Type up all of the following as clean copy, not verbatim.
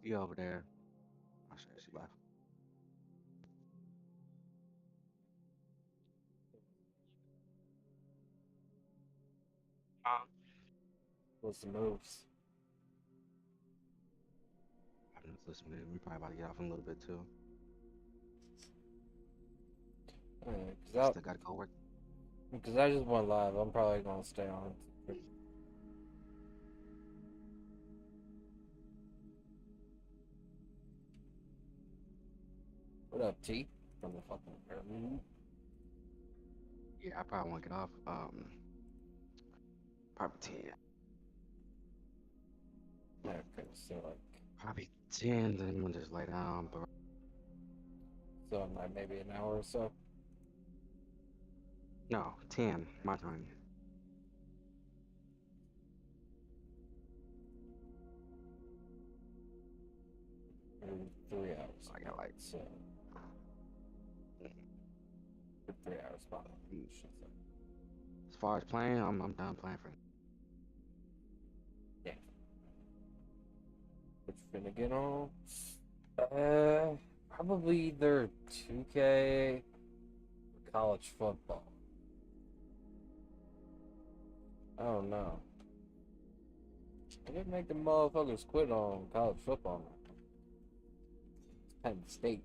You over there? I said she left. What's the moves? I'm just listening. We probably about to get off in a little bit too. Still gotta go work. Because I just went live. I'm probably gonna stay on. What up, T? From the fucking room. Yeah, I probably won't get off. Probably 10. Yeah, okay, so like, Probably 10, then we'll just lay down. But so in like maybe an hour or so. no, 10, my time. Maybe 3 hours. I got like, So 3 hours probably. as far as playing, I'm done playing for. Yeah. What you finna get on? Probably either 2K or college football. I don't know. I didn't make the motherfuckers quit on college football. It's Penn State.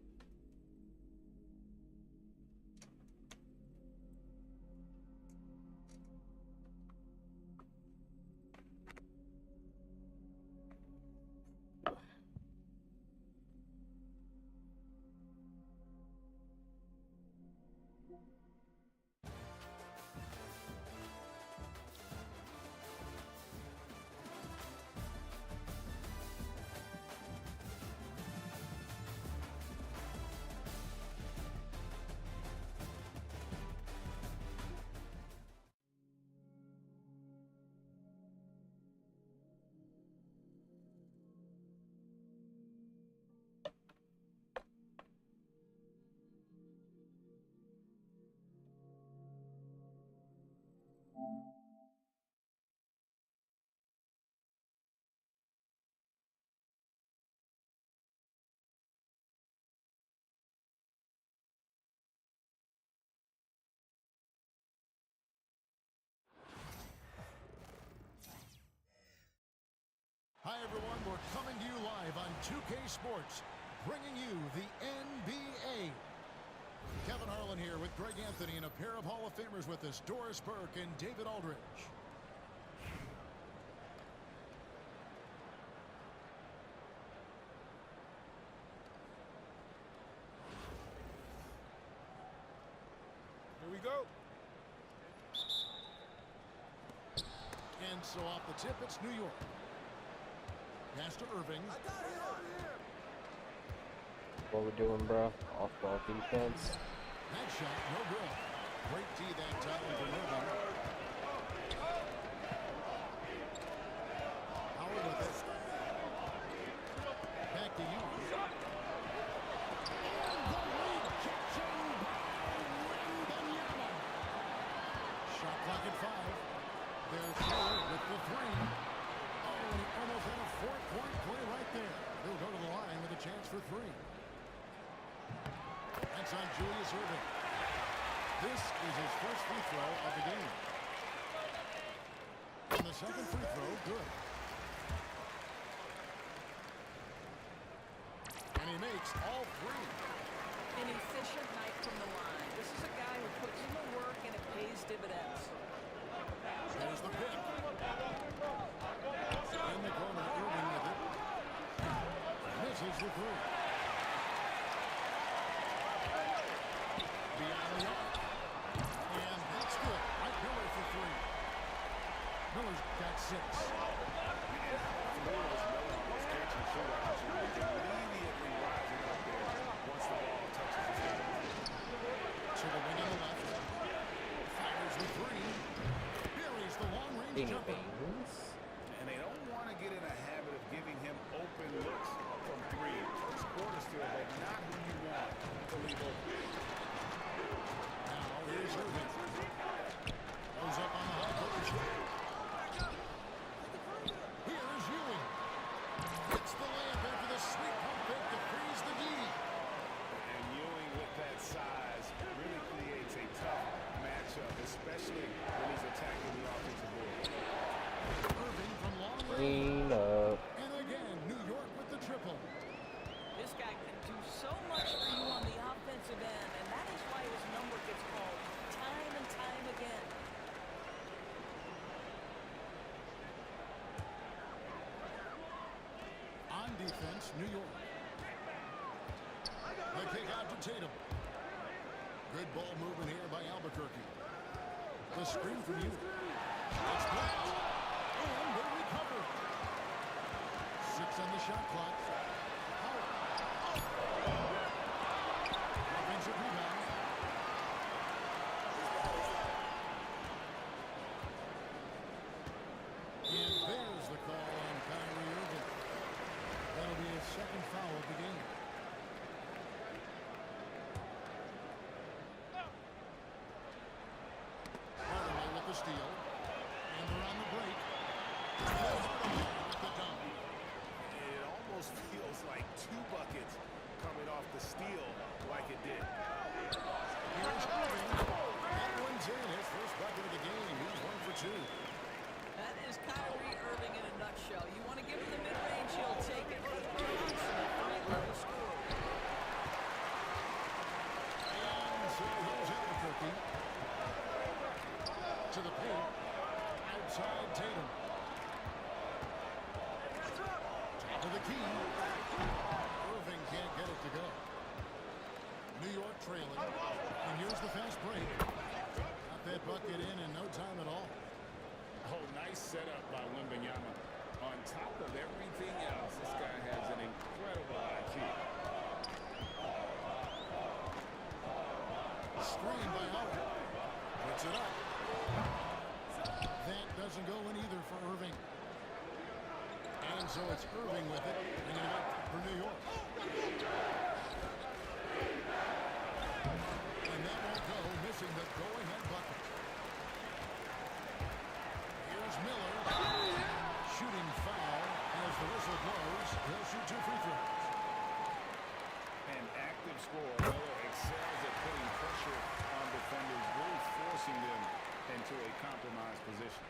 Hi, everyone. We're coming to you live on 2K Sports, bringing you the NBA. Kevin Harlan here with Greg Anthony and a pair of Hall of Famers with us, Doris Burke and David Aldridge. Here we go. And so off the tip, it's New York. Pass to Irving. What we doing, bro? Off-ball defense. That shot, no good. Great D that time from Irving. Howard with it. Back to you. Shot clock at 5. There's Howard with the 3. Oh, and he almost had a 4-point play right there. He'll go to the line with a chance for 3. That's on Julius Irving. This is his first free throw of the game. And the second free throw, good. And he makes all 3. An efficient night from the line. This is a guy who puts in the work and it pays dividends. There's the pick. In the corner, Irving with it. Misses the 3. Beyond the arc. And that's good. Right Miller for 3. Miller's got 6. To the wing on the left. Fires the 3. Buries the long-range jumper. And they don't want to get in a habit of giving him open looks from 3. First quarter still, but not who you want to leave open. Now here's Irving. Goes up on the high post. Here's Ewing. Hits the layup after the Clean up. And again, New York with the triple. This guy can do so much for you on the offensive end, and that is why his number gets called time and time again. On defense, New York. The kick out to Tatum. Good ball movement here by Albuquerque. The screen from you. It's blocked. And they recover. 6 on the shot clock. Offensive rebound. And there's the call on Kyrie Irving. That'll be his second foul of the game. Hardaway with the steal. And they're on the break. Hardaway with the dunk. It almost feels like 2 buckets coming off the steal like it did. Here's Irving. That one's in. His first bucket of the game. He's 1 for 2. That is Kyrie Irving in a nutshell. You want to give him the mid-range, he'll take it. Consummate high-level scorer. And so here's Albuquerque. To the paint. Outside Tatum. Top of the key. Irving can't get it to go. New York trailing. And here's the fast break. Got that bucket in no time at all. Oh, nice setup by Wembanyama. On top of everything else, this guy has an incredible IQ. Screen by Howard. Puts it up. That doesn't go in either for Irving. And so it's Irving with it. And it up for New York. And that won't go, missing the go-ahead bucket. Here's Miller. Shooting foul as the whistle blows. He'll shoot 2 free throws. An active scorer. Miller excels at putting pressure on defenders, really forcing them into a compromised position.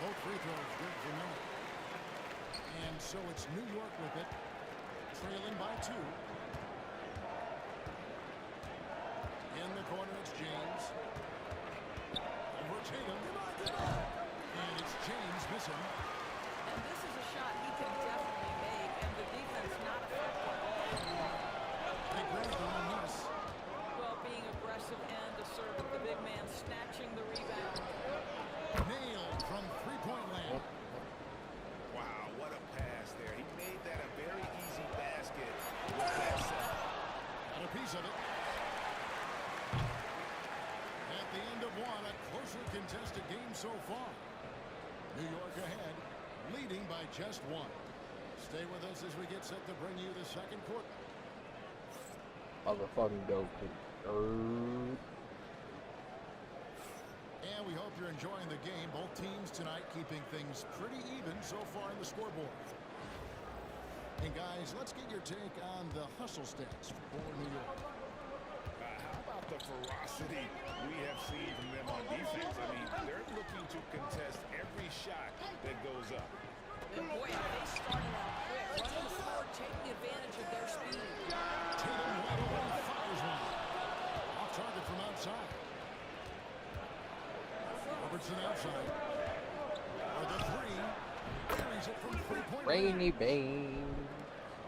Both free throws good for Miller. And so it's New York with it. Trailing by 2. In the corner, it's James. Over Tatum. And it's James missing. And this is a shot he can definitely make, and the defense not effective. Big break on this. Well, being aggressive and assertive, the big man snatching the rebound. Nailed from three-point land. Wow, what a pass there. He made that a very easy basket with that set. Got a piece of it. At the end of 1, a closely contested game so far. New York ahead, leading by just 1. Stay with us as we get set to bring you the second quarter. Motherfucking dope. And we hope you're enjoying the game. Both teams tonight keeping things pretty even so far in the scoreboard. And guys, let's get your take on the hustle stats for New York. How about the ferocity we have seen from them on defense? I mean, they're looking to contest every shot that goes up. And boy, they started out quick, running the floor, taking advantage of their speed. Tatum right away fires one. Off target from outside. Robertson outside. For the 3. Carries it from three-point Rainy range. Bane.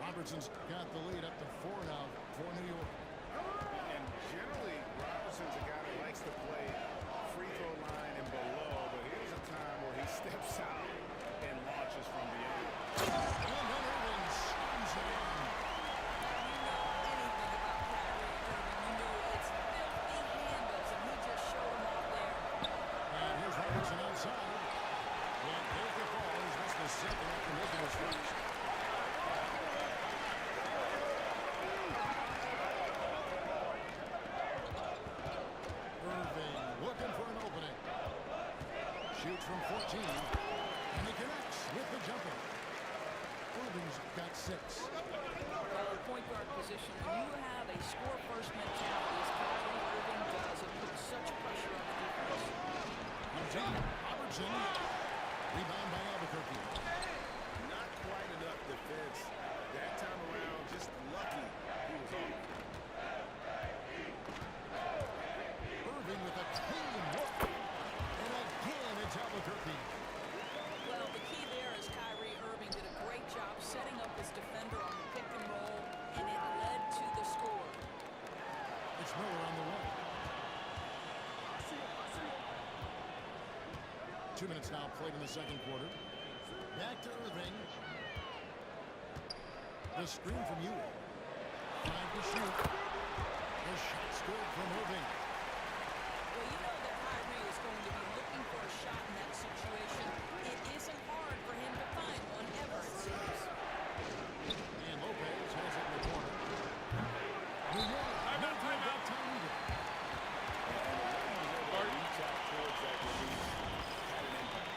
Robertson's got the lead up to 4 now for New York. And generally, Robertson's a guy that likes to play free throw line and below, but here's a time where he steps out and launches from beyond. And then Irving slams it in. You know anything about Kyrie Irving, you know it's filthy handles, and he just showed them all there. And here's Robertson outside. And here's the ball. He's missed the second after making his first. Irving looking for an opening. Shoots from 14. And he connects with the jumper. Irving's got 6. Well, the point guard position, when you have a score-first mentality, as Kyrie Irving does, it puts such pressure on the defense. Robertson. Rebound by Albuquerque. Not quite enough defense. That time around, just lucky he was off. Irving with a clean look. And again, it's Albuquerque. Well, the key there is Kyrie Irving did a great job setting up his defender on the pick and roll, and it led to the score. It's Miller on the run. 2 minutes now played in the second quarter. Back to Irving. The screen from Ewing. 5 to shoot. The shot's good from Irving. Well, you know that Kyrie is going to be looking for a shot in that situation. It isn't hard for him to find one ever, it seems. And Lopez has it in the corner. New York, not doing that time either. Reach out towards that release. Had an impact.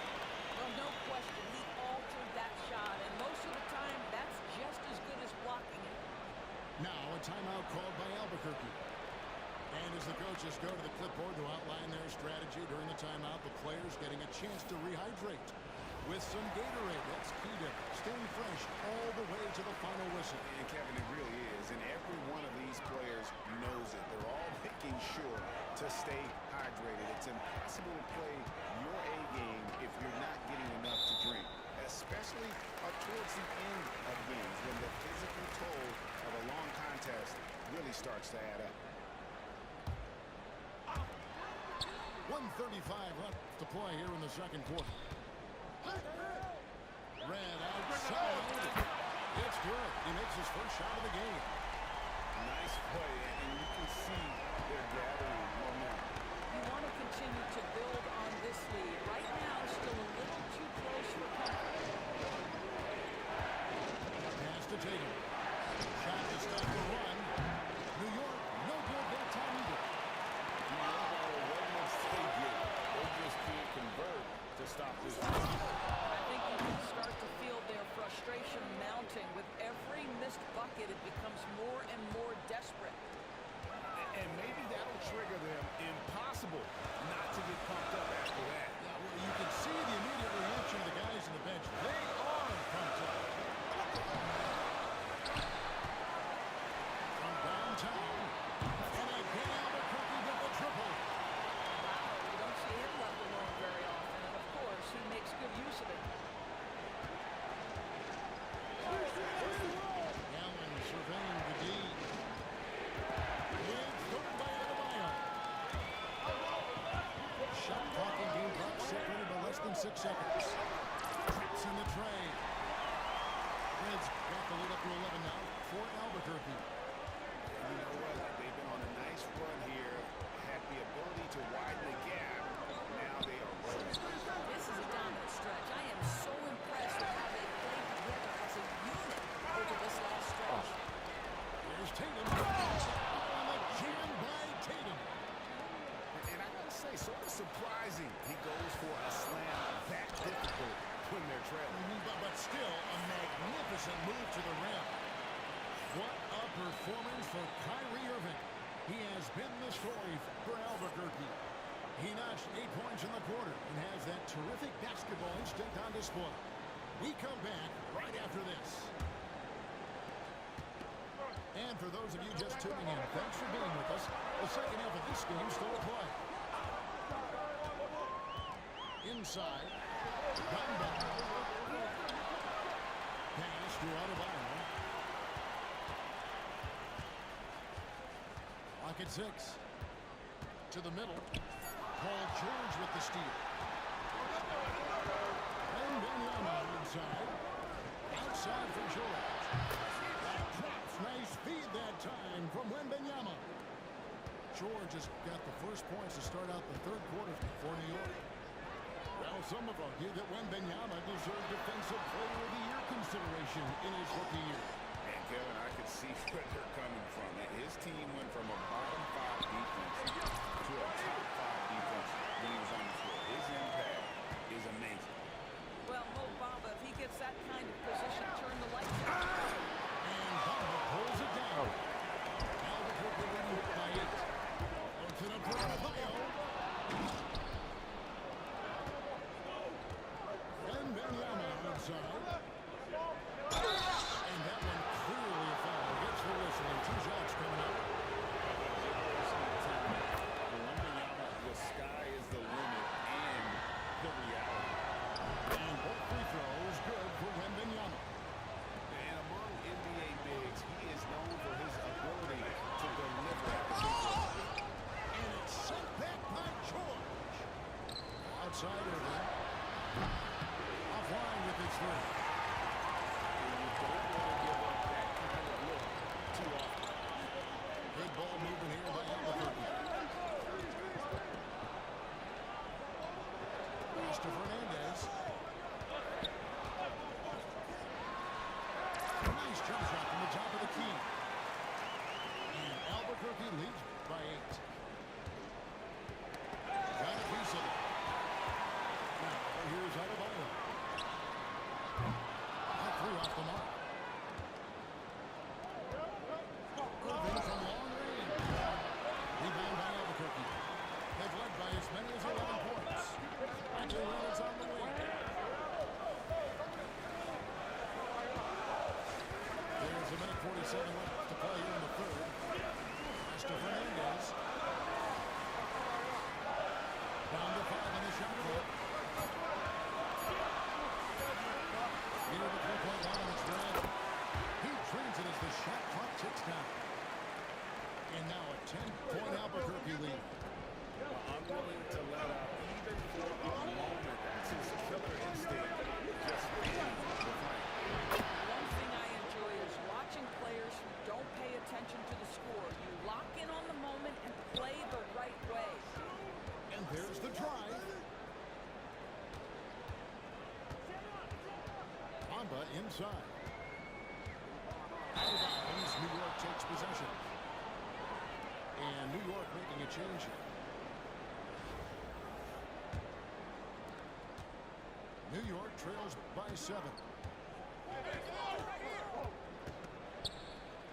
Well, no question, he altered that shot, and most of the time, that's just as good as blocking it. Now a timeout called by Albuquerque. And as the coaches go to the clipboard to outline their strategy during the timeout, the players getting a chance to rehydrate with some Gatorade. That's key to staying fresh all the way to the final whistle. And Kevin, it really is. And every one of these players knows it. They're all making sure to stay hydrated. It's impossible to play your A game if you're not getting enough to drink, especially towards the end of games when the physical toll of a long contest really starts to add up. 1:35 left to play here in the second quarter. Red outside. It's good. He makes his first shot of the game. Nice play, and you can see they're gathering momentum. You want to continue to build on this lead. Right now, still a little too close for comfort. Pass to Tatum. Shot to stop the run. New York, no good that time either. No matter what mistake they get, they just can't convert to stop this run. I think you can start to feel their frustration mounting. With every missed bucket, it becomes more and more desperate. And maybe that'll trigger them. Impossible not to get pumped up after that. Yeah, well, you can see the immediate reaction of the guys on the bench. They are pumped up. From downtown, and again Albuquerque with the triple. Wow, you don't see him left alone very often, and of course, he makes good use of it. Allen surveying the D. It's thrown by Adebayo. Shot clock and game clock separated by less than 6 seconds. Traps in the tray. Reds got the lead up to 11 now for Albuquerque. You know what? They've been on a nice run here, had the ability to widen the gap. Now they are rolling. This is a dominant stretch. I am so impressed with how they played together as a unit over this last stretch. Here's Tatum. On the jam by Tatum. And I gotta say, sort of surprising he goes for a slam that difficult when they're trailing. But still a magnificent move to the rim. What a performance for Kyrie Irving. He has been the story for Albuquerque. He notched 8 points in the quarter and has that terrific basketball instinct on display. We come back right after this. And for those of you just tuning in, thanks for being with us. The second half of this game still to play. Inside. Bamba. Pass to Adebayo. Lock at 6. To the middle. Paul George with the steal. And Benyama inside. Outside for George. That drops. Nice feed that time from Wembanyama. George has got the first points to start out the third quarter for New York. Well, some have argued that Wembanyama deserved Defensive Player of the Year consideration in his rookie year. And Kevin, I could see where they're coming from. His team went from a bottom 5 defense to a top 5 defense when he was on the floor. His impact is amazing. Well, Mo Bamba, if he gets that kind of position, turn the lights out. And Bamba pulls it down. Albuquerque leading by 8. Puts it up for Adebayo. outside Irving. Offline with his three. You don't want to give up that kind of look too often. Good ball movement here by Albuquerque. Pass to Fernandez. Nice jump shot from the top of the key. And Albuquerque leads by 8. Got a piece of it. Now, here's Adebayo. A three off the mark. Irving from long range. Rebound by Albuquerque. They've led by as many as 11 points. And their run is on the way. There's a minute 47 left to play here in the third. Pass to Fernandez. Down to 5 in the shot clock. Near the 3-point line, it's red. He trains it as the shot clock ticks down. And now a 10-point Albuquerque lead. I'm willing to let up even for a moment. That's his killer instinct. Just waiting to fight. One thing I enjoy is watching players who don't pay attention to the score. You lock in on the moment and play the right way. And there's the drive. Bamba inside. Out of bounds, New York takes possession. And New York making a change here. New York trails by 7.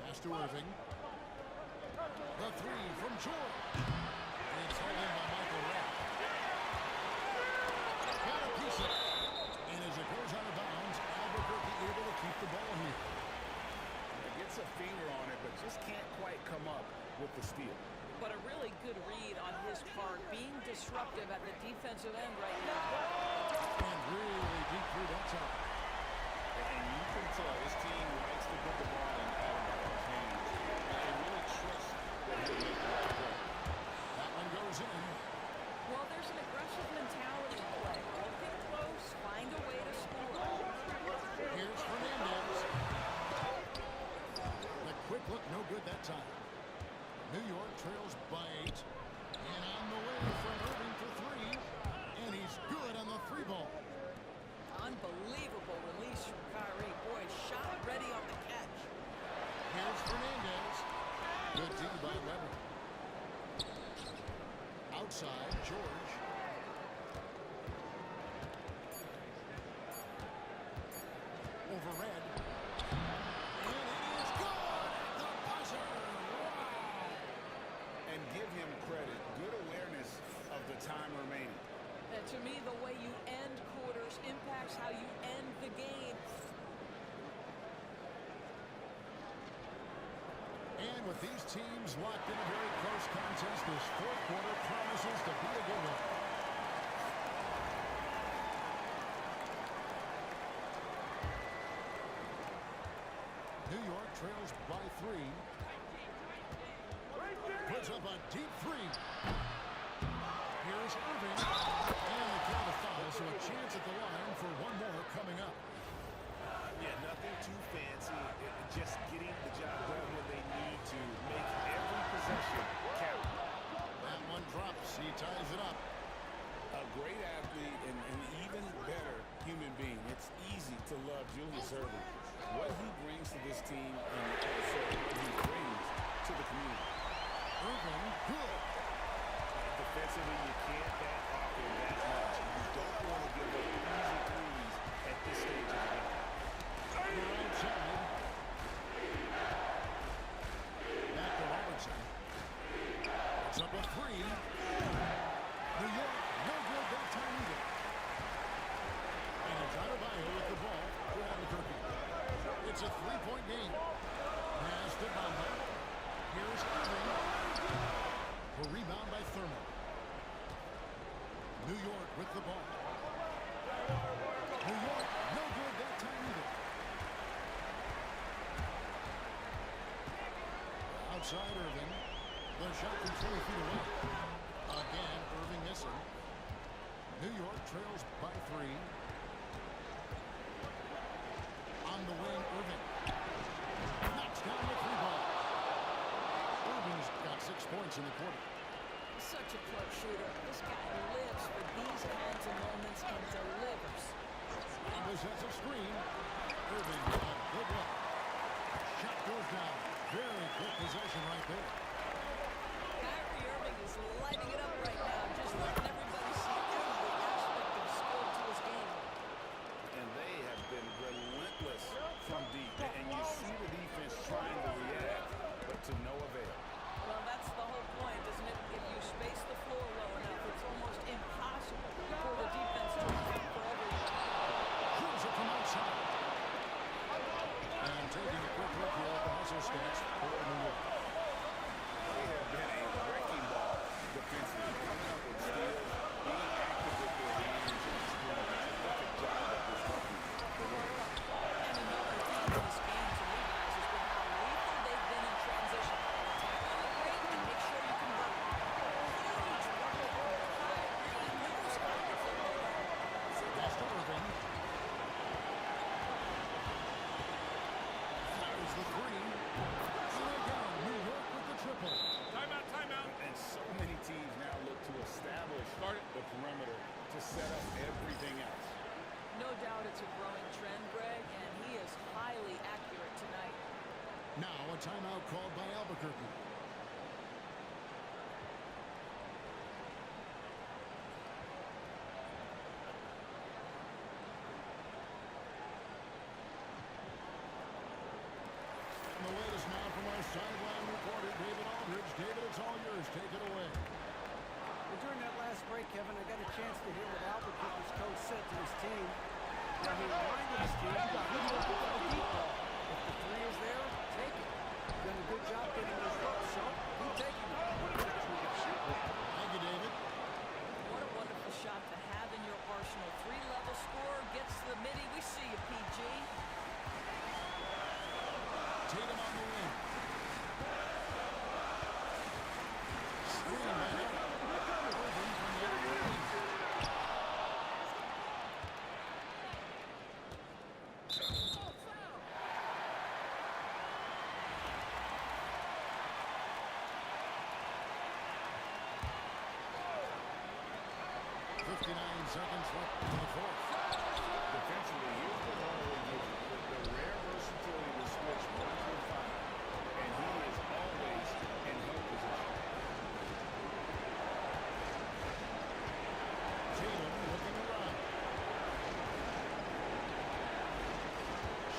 Pass to Irving. The three from Jordan. And it's held in by Michael Red. Got a piece of it. And as it goes out of bounds, Albuquerque able to keep the ball here. Gets a finger on it, but just can't quite come up with the steal. But a really good read on his part, being disruptive at the defensive end right now. And really deep through that time. And you can tell this team likes to put the ball in Adebayo's hands. They really trust that he'll make the right play. That one goes in. Well, there's an aggressive mentality in play. Don't get close, find a way to score. Here's Fernandez. The quick look, no good that time. New York trails by 8. And on the way from Irving for 3. And he's good on the 3-ball. Unbelievable release from Kyrie. Boy, shot ready on the catch. Here's Fernandez. Good D by Weber. Outside, George. Over Red. And it is good! The buzzer! Wow! And give him credit. Good awareness of the time remaining. And to me, the way you end quarters impacts how you end the game. And with these teams locked in a very close contest, this fourth quarter promises to be a good one. New York trails by 3. Puts up a deep 3. Here's Irving. And the count of foul, so a chance at the line for one more coming up. Yeah, nothing too fancy. Just getting the job done when they need to. Make every possession count. That one drops. He ties it up. A great athlete and an even better human being. It's easy to love Julius Irving. What he brings to this team and also what he brings to the community. Irving, good. Defensively, you can't back off him that much. And you don't want to give up easy threes at this stage of the game. They're outside. Back to Robertson. It's up a 3. New York, no good that time either. And it's Adebayo with the ball for Albuquerque. It's a 3-point game. Pass to Bamba. Here's Irving. A rebound by Thurman. New York with the ball. New York, no good that time either. Outside Irving. The shot from 20 feet away. Again, Irving missing. New York trails by 3. On the wing, Irving. Knocks down the 3-ball. Irving's got 6 points in the quarter. Such a clutch shooter. This guy lives for these kinds of moments and delivers. This has a screen. Irving with a good look. Shot goes down. Very quick possession right there. Kyrie Irving is lighting it up right now, just letting everybody see every aspect of skill to his game. And they have been relentless from deep. And you see the defense trying to react, but to no avail. Well, that's the whole point, isn't it? If you space the floor low enough, it's almost impossible for the defense to account for everything. Drills it from outside. And taking a quick look here at the hustle stats for New York. They have been a wrecking ball defensively, coming up with steals, being active with their hands, and just doing a terrific job of disrupting the rim. And another thing in this game to me, guys, has been how lethal they've been in transition. Attack on the break and make sure you convert. Huge bucket for Kyrie knows how to get there. Pass to Irving. Fires the 3. And again, New York with the triple. Timeout, timeout. And so many teams now look to establish the perimeter to set up everything else. No doubt it's a growing trend, Greg, and he is highly accurate tonight. Now a timeout called by Albuquerque. And the latest now from our sideline reporter, David Aldridge. David, it's all yours. Take it away. Well, during that last break, Kevin, I got a chance to hear what Albuquerque's coach said to his team. Now, he reminded his team, you got to look for the deep ball. If the 3 is there, take it. You've done a good job getting those looks, so keep taking them. Thank you, David. What a wonderful shot to have in your arsenal. 3-level scorer gets to the midi. We see you, PG. Tatum on the wing. Screen by Irving from the other wing. Seconds left in the fourth. Defensively, here's the role with the rare versatility to switch 1 through 5. And he is always in help position. Tatum looking around.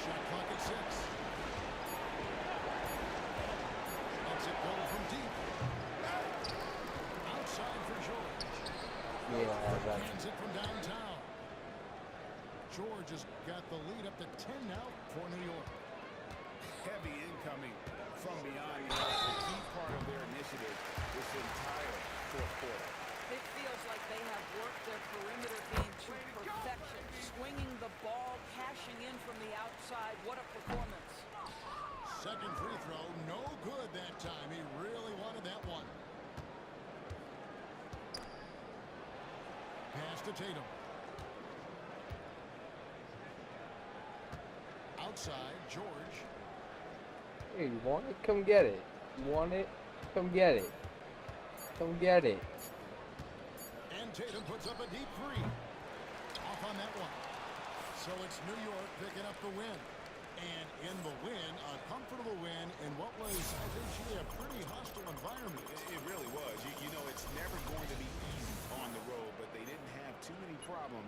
Shot clock at 6. Lets it go from deep. Outside for George. Hands it from downtown. George has got the lead up to 10 now for New York. Heavy incoming from beyond the arc. The key part of their initiative this entire fourth quarter. It feels like they have worked their perimeter game to perfection. Swinging the ball, cashing in from the outside. What a performance. Second free throw, no good that time. He really wanted that one. Pass to Tatum. Outside, George. Hey, you want it? Come get it. You want it? Come get it. Come get it. And Tatum puts up a deep 3. Off on that one. So it's New York picking up the win. And in the win, a comfortable win in what was, I think, a pretty hostile environment. It really was. You know, it's never going to be easy on the road, but they didn't have too many problems.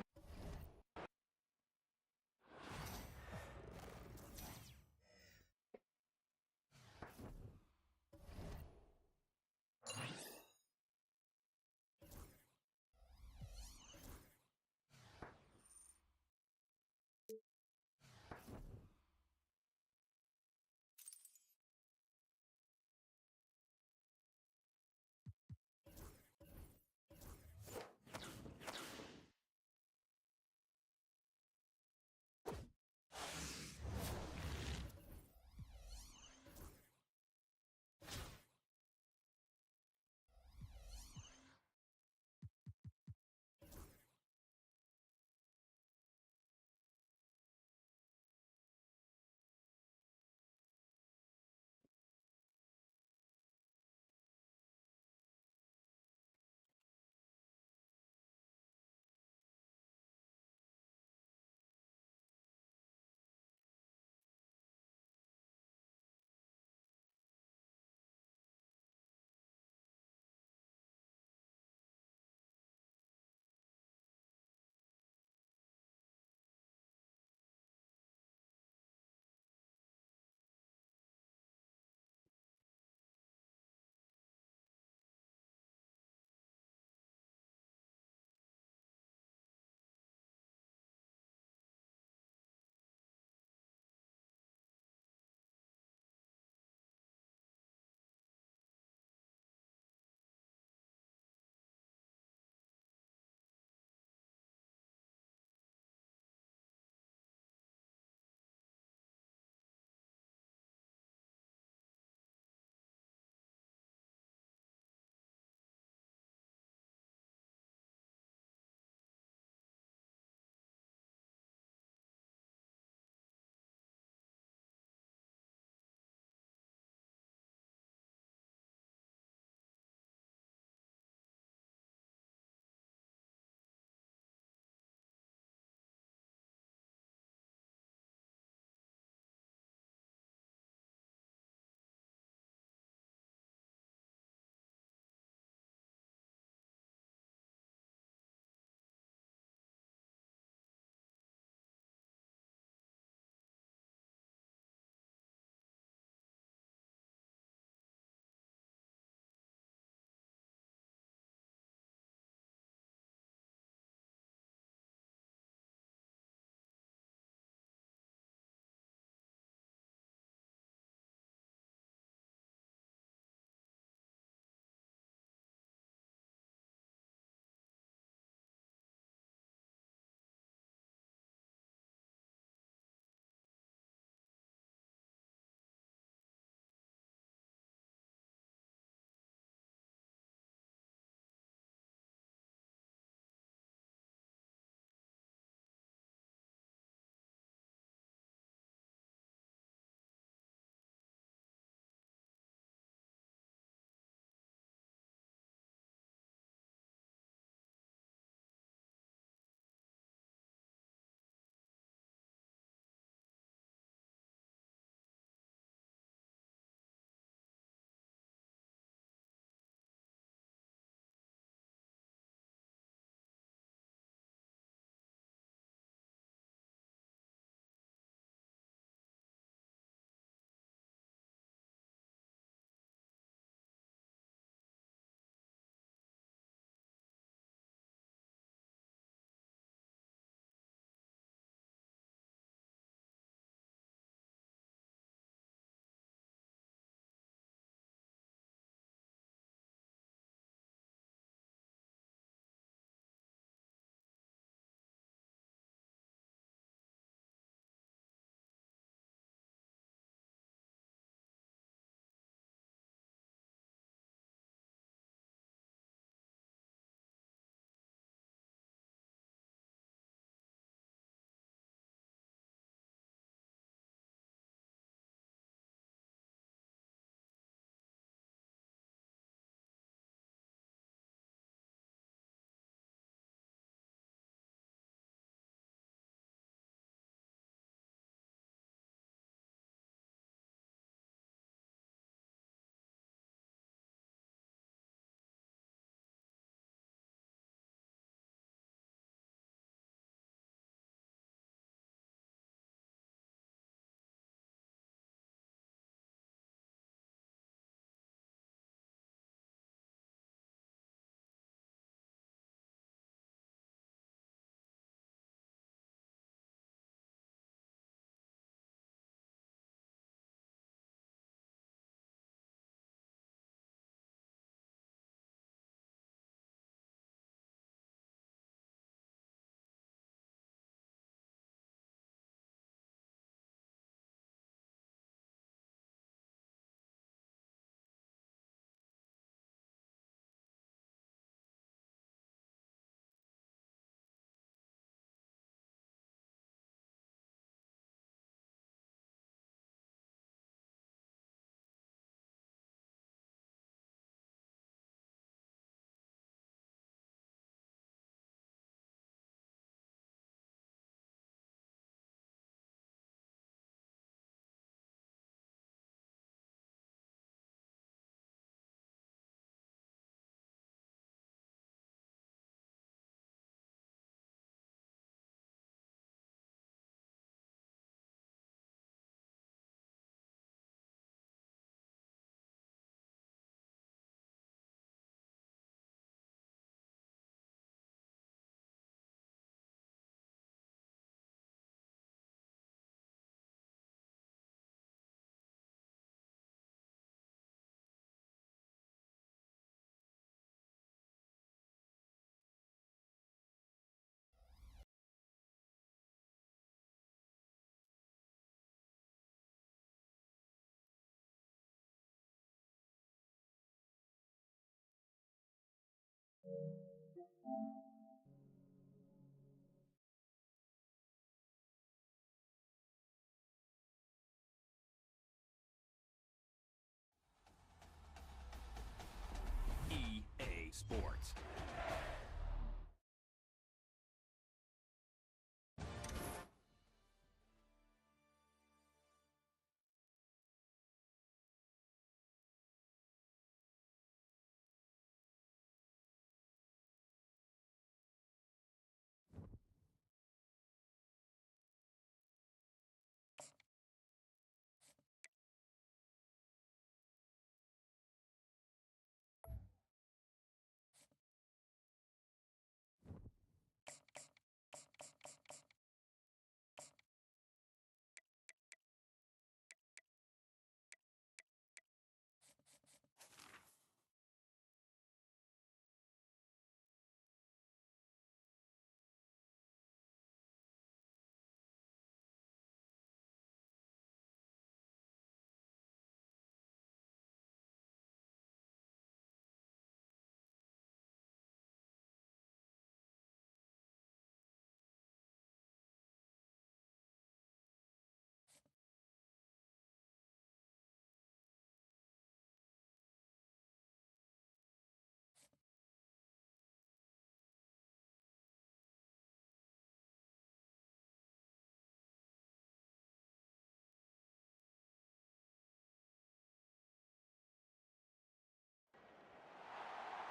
Sports.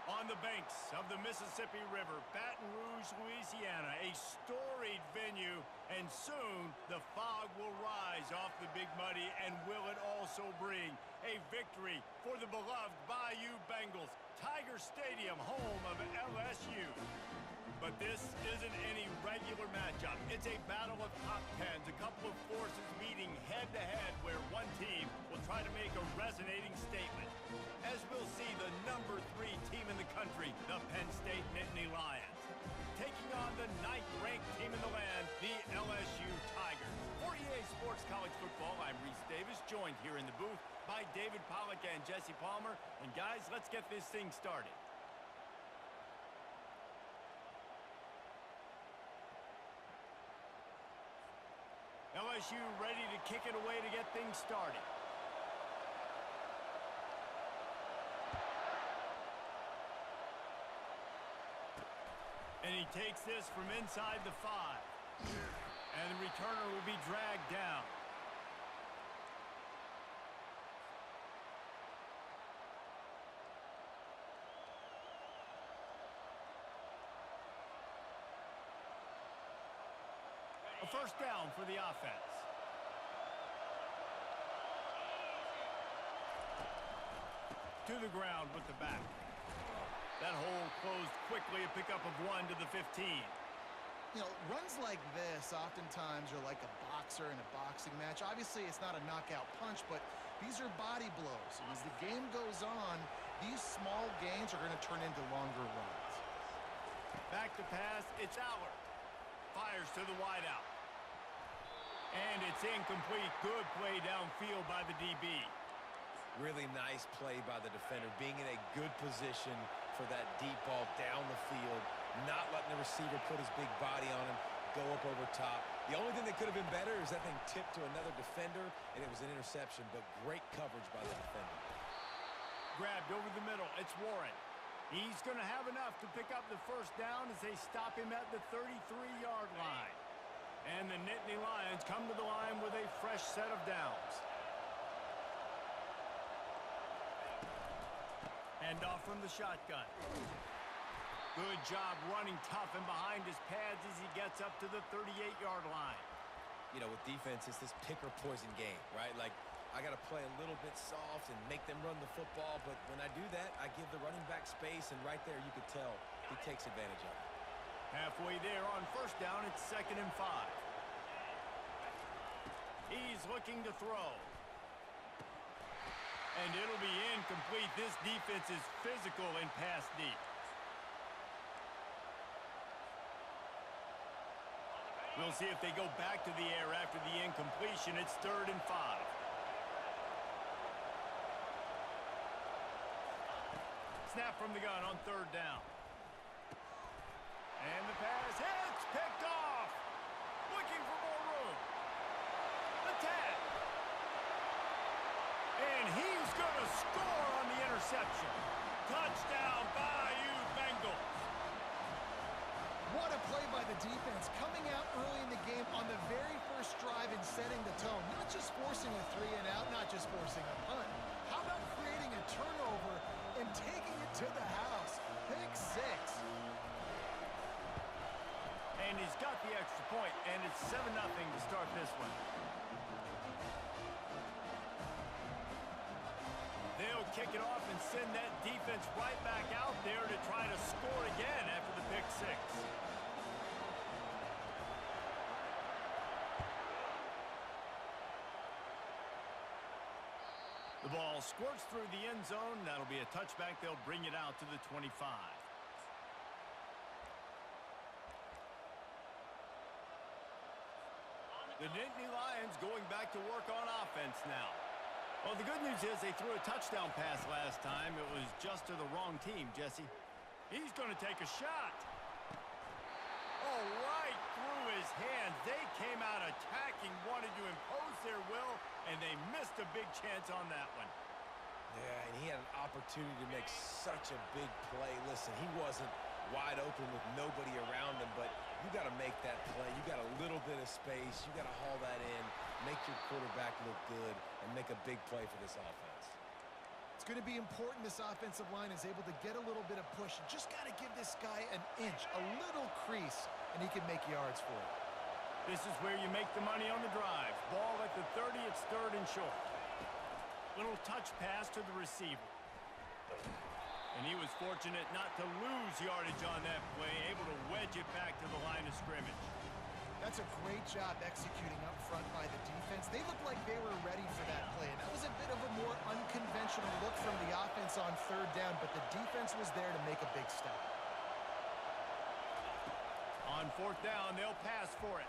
On the banks of the Mississippi River, Baton Rouge, Louisiana, a storied venue, and soon the fog will rise off the Big Muddy, and will it also bring a victory for the beloved Bayou Bengals, Tiger Stadium, home of LSU. But this isn't any regular matchup. It's a battle of top tens, a couple of forces meeting head-to-head where one team will try to make a resonating statement. As we'll see, the number 3 team in the country, the Penn State Nittany Lions, taking on the 9th-ranked team in the land, the LSU Tigers. For EA Sports College Football, I'm Reese Davis, joined here in the booth by David Pollack and Jesse Palmer. And guys, let's get this thing started. LSU ready to kick it away to get things started. And he takes this from inside the 5. And the returner will be dragged down. A first down for the offense. To the ground with the back. That hole closed quickly, a pickup of 1 to the 15. You know, runs like this oftentimes are like a boxer in a boxing match. Obviously, it's not a knockout punch, but these are body blows. And as the game goes on, these small gains are going to turn into longer runs. Back to pass, it's Allard. Fires to the wideout. And it's incomplete. Good play downfield by the DB. Really nice play by the defender, being in a good position for that deep ball down the field, not letting the receiver put his big body on him, go up over top. The only thing that could have been better is that thing tipped to another defender, and it was an interception, but great coverage by the defender. Grabbed over the middle. It's Warren. He's going to have enough to pick up the first down as they stop him at the 33-yard line. And the Nittany Lions come to the line with a fresh set of downs. Hand off from the shotgun. Good job running tough and behind his pads as he gets up to the 38-yard line. You know, with defense, it's this pick or poison game, right? Like, I got to play a little bit soft and make them run the football, but when I do that, I give the running back space, and right there you could tell he takes advantage of it. Halfway there on first down, it's 2nd and 5. He's looking to throw. And it'll be incomplete. This defense is physical and pass deep. We'll see if they go back to the air after the incompletion. It's 3rd and 5. Snap from the gun on 3rd down. And the pass hits, picked off. Looking for more room. The tag. And he's going to score on the interception. Touchdown, Bayou What a play by the defense, coming out early in the game on the very first drive and setting the tone. Not just forcing a 3 and out, not just forcing a punt. How about creating a turnover and taking it to the house? Pick 6. And he's got the extra point, and it's 7-0 to start this one. They'll kick it off and send that defense right back out there to try to score again after the pick 6. The ball squirts through the end zone. That'll be a touchback. They'll bring it out to the 25. The Nittany Lions going back to work on offense now. Well, the good news is they threw a touchdown pass last time. It was just to the wrong team, Jesse. He's going to take a shot. Oh, right through his hands. They came out attacking, wanted to impose their will, and they missed a big chance on that one. Yeah, and he had an opportunity to make such a big play. Listen, he wasn't wide open with nobody around him, but you got to make that play. You got a little bit of space. You got to haul that in, make your quarterback look good, and make a big play for this offense. It's going to be important this offensive line is able to get a little bit of push. You just got to give this guy an inch, a little crease, and he can make yards for it. This is where you make the money on the drive. Ball at the 30, it's 3rd and short. Little touch pass to the receiver. And he was fortunate not to lose yardage on that play, able to wedge it back to the line of scrimmage. That's a great job executing up front by the defense. They looked like they were ready for that play, and that was a bit of a more unconventional look from the offense on 3rd down, but the defense was there to make a big stop. On 4th down, they'll pass for it.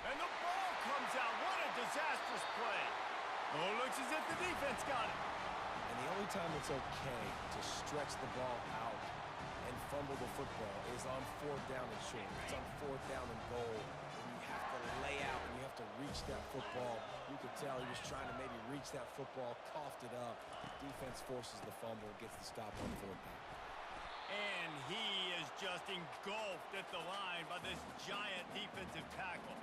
And the ball comes out. What a disastrous play. Oh, looks as if the defense got it. And the only time it's okay to stretch the ball out and fumble the football is on 4th down and short. It's on 4th down and goal. And you have to lay out and you have to reach that football. You could tell he was trying to maybe reach that football, coughed it up. Defense forces the fumble, gets the stop on 4th down. And he is just engulfed at the line by this giant defensive tackle.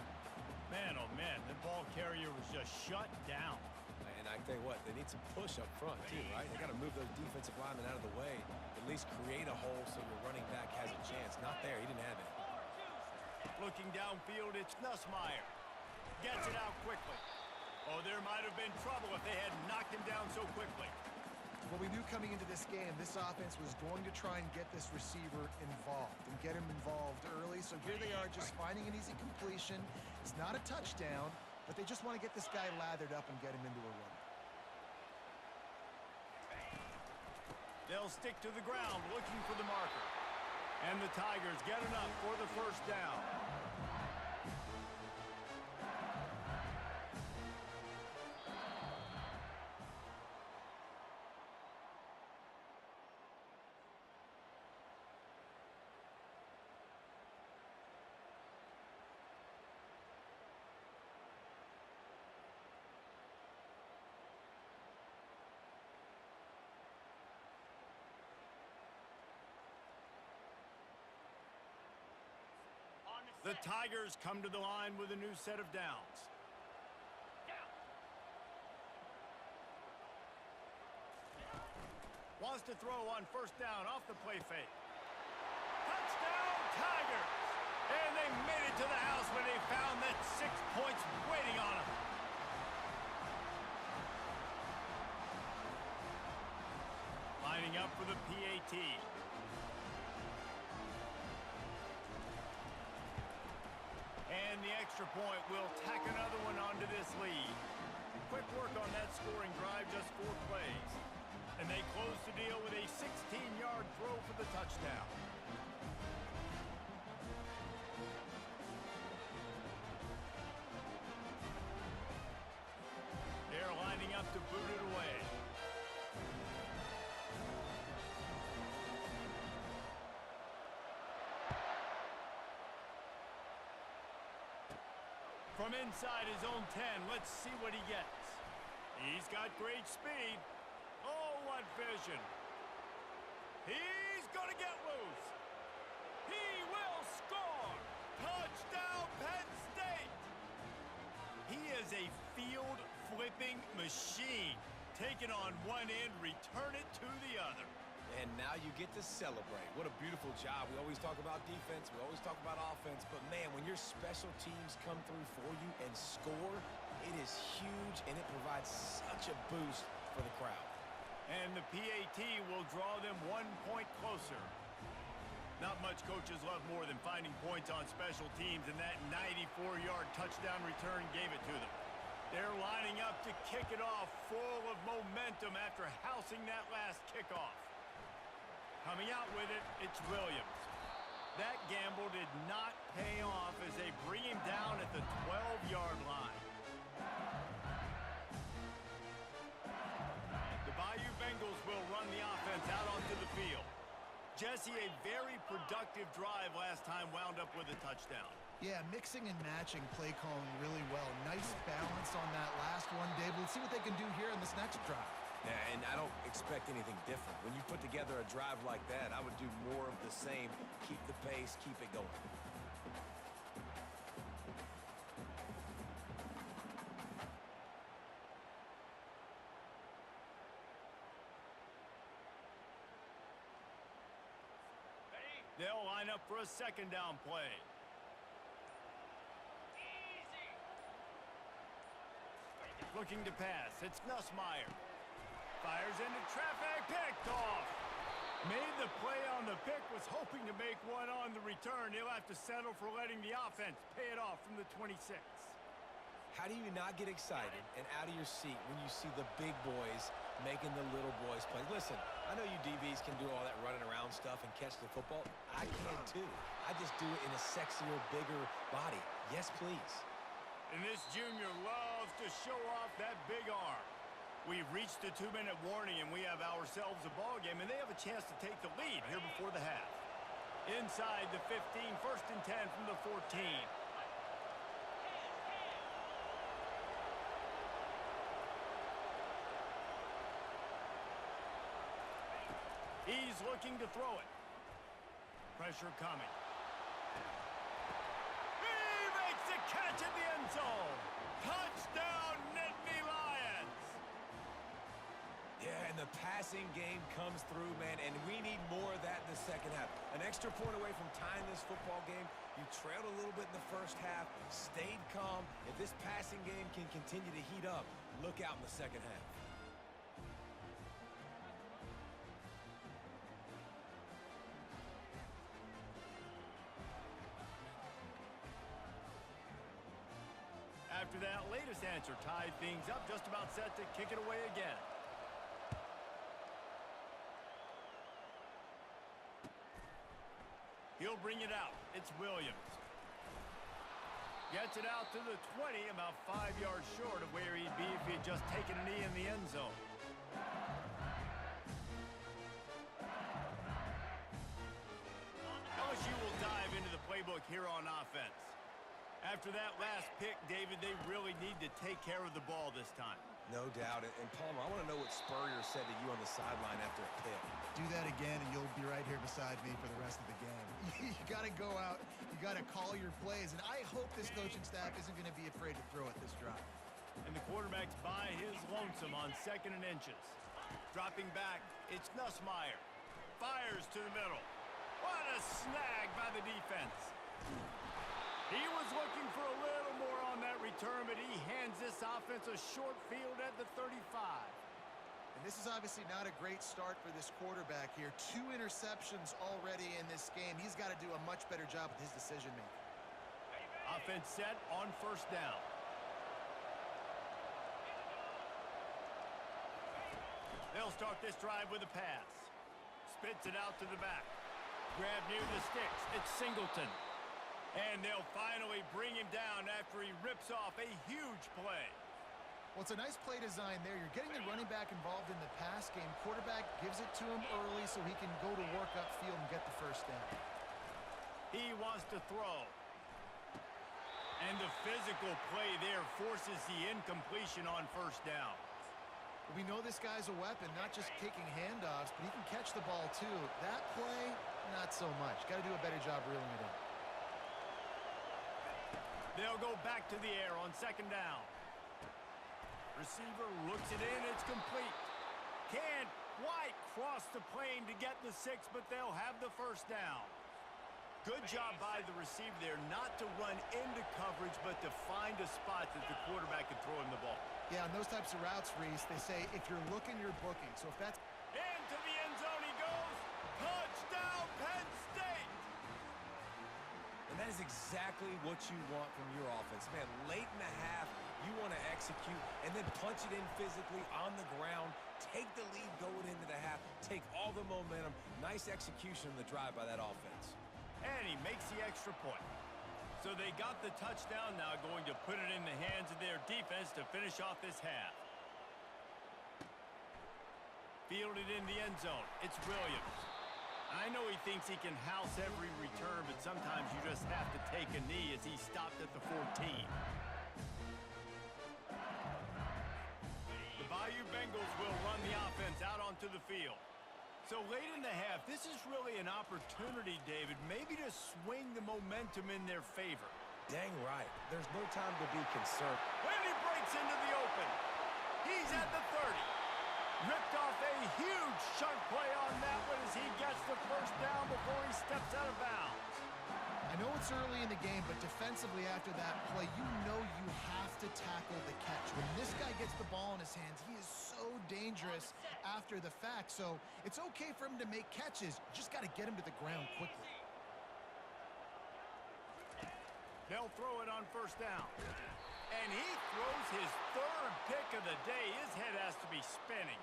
Man, oh man, the ball carrier was just shut down. And I tell you what, they need some push up front too, right? They got to move those defensive linemen out of the way. At least create a hole so your running back has a chance. Not there, he didn't have it. Looking downfield, it's Nussmeier. Gets it out quickly. Oh, there might have been trouble if they had knocked him down so quickly. Well, we knew coming into this game, this offense was going to try and get this receiver involved and get him involved early. So here they are just finding an easy completion. It's not a touchdown, but they just want to get this guy lathered up and get him into a run. They'll stick to the ground looking for the marker. And the Tigers get enough for the 1st down. The Tigers come to the line with a new set of downs. Wants to throw on 1st down off the play fake. Touchdown, Tigers! And they made it to the house when they found that 6 points waiting on them. Lining up for the PAT. And the extra point will tack another one onto this lead. Quick work on that scoring drive, just 4 plays. And they close the deal with a 16-yard throw for the touchdown. They're lining up to boot it away. From inside his own 10, let's see what he gets. He's got great speed. Oh, what vision. He's going to get loose. leaping machine. Take it on one end, return it to the other. And now you get to celebrate. What a beautiful job. We always talk about defense. We always talk about offense. But, man, when your special teams come through for you and score, it is huge, and it provides such a boost for the crowd. And the PAT will draw them 1 point closer. Not much coaches love more than finding points on special teams, and that 94-yard touchdown return gave it to them. They're lining up to kick it off full of momentum after housing that last kickoff. Coming out with it, it's Williams. That gamble did not pay off as they bring him down at the 12-yard line. The Bayou Bengals will run the offense out onto the field. Jesse, a very productive drive last time wound up with a touchdown. Yeah, mixing and matching play calling really well. Nice balance on that last one, Dave. Let's see what they can do here in this next drive. Yeah, and I don't expect anything different. When you put together a drive like that, I would do more of the same. Keep the pace, keep it going. They'll line up for a second down play. Looking to pass. It's Nussmeier. Fires into traffic. Picked off. Made the play on the pick. Was hoping to make one on the return. He'll have to settle for letting the offense pay it off from the 26. How do you not get excited and out of your seat when you see the big boys making the little boys play? Listen, I know you DBs can do all that running around stuff and catch the football. I can too. I just do it in a sexier, bigger body. Yes, please. And this junior loves to show off that big arm. We've reached the 2-minute warning, and we have ourselves a ball game, and they have a chance to take the lead here before the half. Inside the 15, 1st and 10 from the 14. He's looking to throw it. Pressure coming. He makes the catch in the end zone. Touchdown, Nittany Lions. Yeah, and the passing game comes through, man, and we need more of that in the second half. An extra point away from tying this football game. You trailed a little bit in the first half, stayed calm. If this passing game can continue to heat up, look out in the second half. After that latest answer tied things up, just about set to kick it away again. He'll bring it out. It's Williams. Gets it out to the 20, about 5 yards short of where he'd be if he had just taken a knee in the end zone. LSU will dive into the playbook here on offense. After that last pick, David, they really need to take care of the ball this time. No doubt. And Palmer, I want to know what Spurrier said to you on the sideline after a pick. Do that again, and you'll be right here beside me for the rest of the game. You got to go out. You got to call your plays, and I hope this coaching staff isn't going to be afraid to throw at this drive. And the quarterback's by his lonesome on 2nd and inches. Dropping back, it's Nussmeier. Fires to the middle. What a snag by the defense. He was looking for a little more on that return, but he hands this offense a short field at the 35. And this is obviously not a great start for this quarterback here. 2 interceptions already in this game. He's got to do a much better job with his decision-making. Offense set on 1st down. They'll start this drive with a pass. Spits it out to the back. Grab near the sticks. It's Singleton. And they'll finally bring him down after he rips off a huge play. Well, it's a nice play design there. You're getting the running back involved in the pass game. Quarterback gives it to him early so he can go to work upfield and get the 1st down. He wants to throw. And the physical play there forces the incompletion on 1st down. We know this guy's a weapon, not just kicking handoffs, but he can catch the ball too. That play, not so much. Got to do a better job reeling it in. They'll go back to the air on 2nd down. Receiver looks it in. It's complete. Can't quite cross the plane to get the 6, but they'll have the first down. Good job by the receiver there not to run into coverage, but to find a spot that the quarterback can throw him the ball. Yeah, on those types of routes, Reese, they say if you're looking, you're booking. So if that's... Into the end zone he goes. Touchdown, Penn State! And that is exactly what you want from your offense. Man, late in the half, you want to execute and then punch it in physically on the ground, take the lead going into the half, take all the momentum. Nice execution on the drive by that offense. And he makes the extra point. So they got the touchdown now, going to put it in the hands of their defense to finish off this half. Fielded in the end zone. It's Williams. I know he thinks he can house every return, but sometimes you just have to take a knee as he stopped at the 14. The Bayou Bengals will run the offense out onto the field. So late in the half, this is really an opportunity, David, maybe to swing the momentum in their favor. Dang right. There's no time to be concerned. When he breaks into the open, he's at the 30. Ripped off a huge chunk play on that one as he gets the first down before he steps out of bounds. I know it's early in the game, but defensively after that play, you know you have to tackle the catch. When this guy gets the ball in his hands, he is so dangerous after the fact. So it's okay for him to make catches. You just got to get him to the ground quickly. They'll throw it on first down. And he throws his third pick of the day. His head has to be spinning.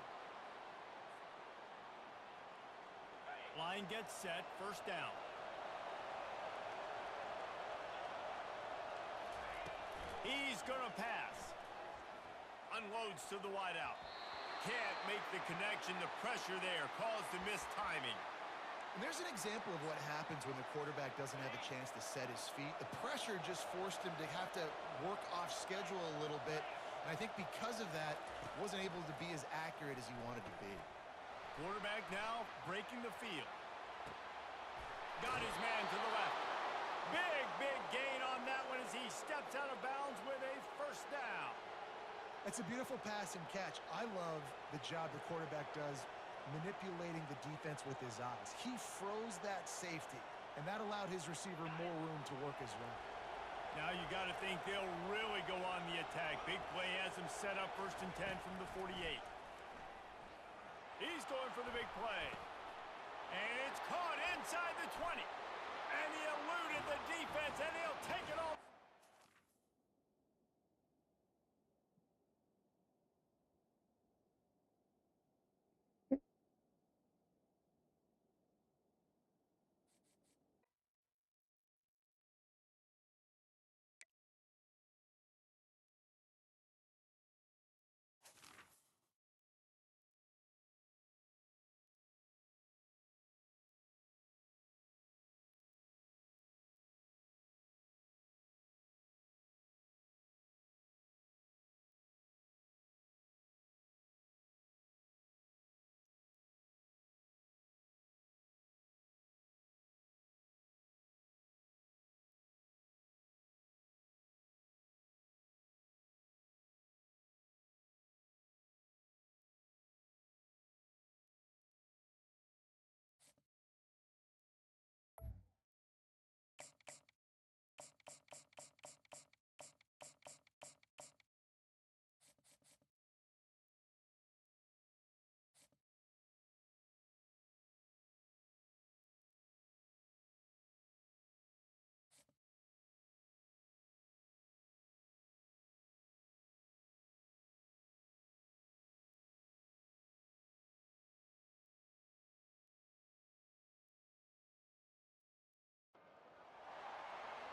Line gets set, first down. He's going to pass. Unloads to the wideout. Can't make the connection. The pressure there caused the missed timing. And there's an example of what happens when the quarterback doesn't have a chance to set his feet. The pressure just forced him to have to work off schedule a little bit. And I think because of that, wasn't able to be as accurate as he wanted to be. Quarterback now breaking the field. Got his man to the left. Big gain on that one as he steps out of bounds with a first down. It's a beautiful pass and catch. I love the job the quarterback does manipulating the defense with his eyes. He froze that safety, and that allowed his receiver more room to work his route. Now you got to think they'll really go on the attack. Big play has him set up 1st and 10 from the 48. He's going for the big play. And it's caught inside the 20. And he eluded the defense, and he'll take it off.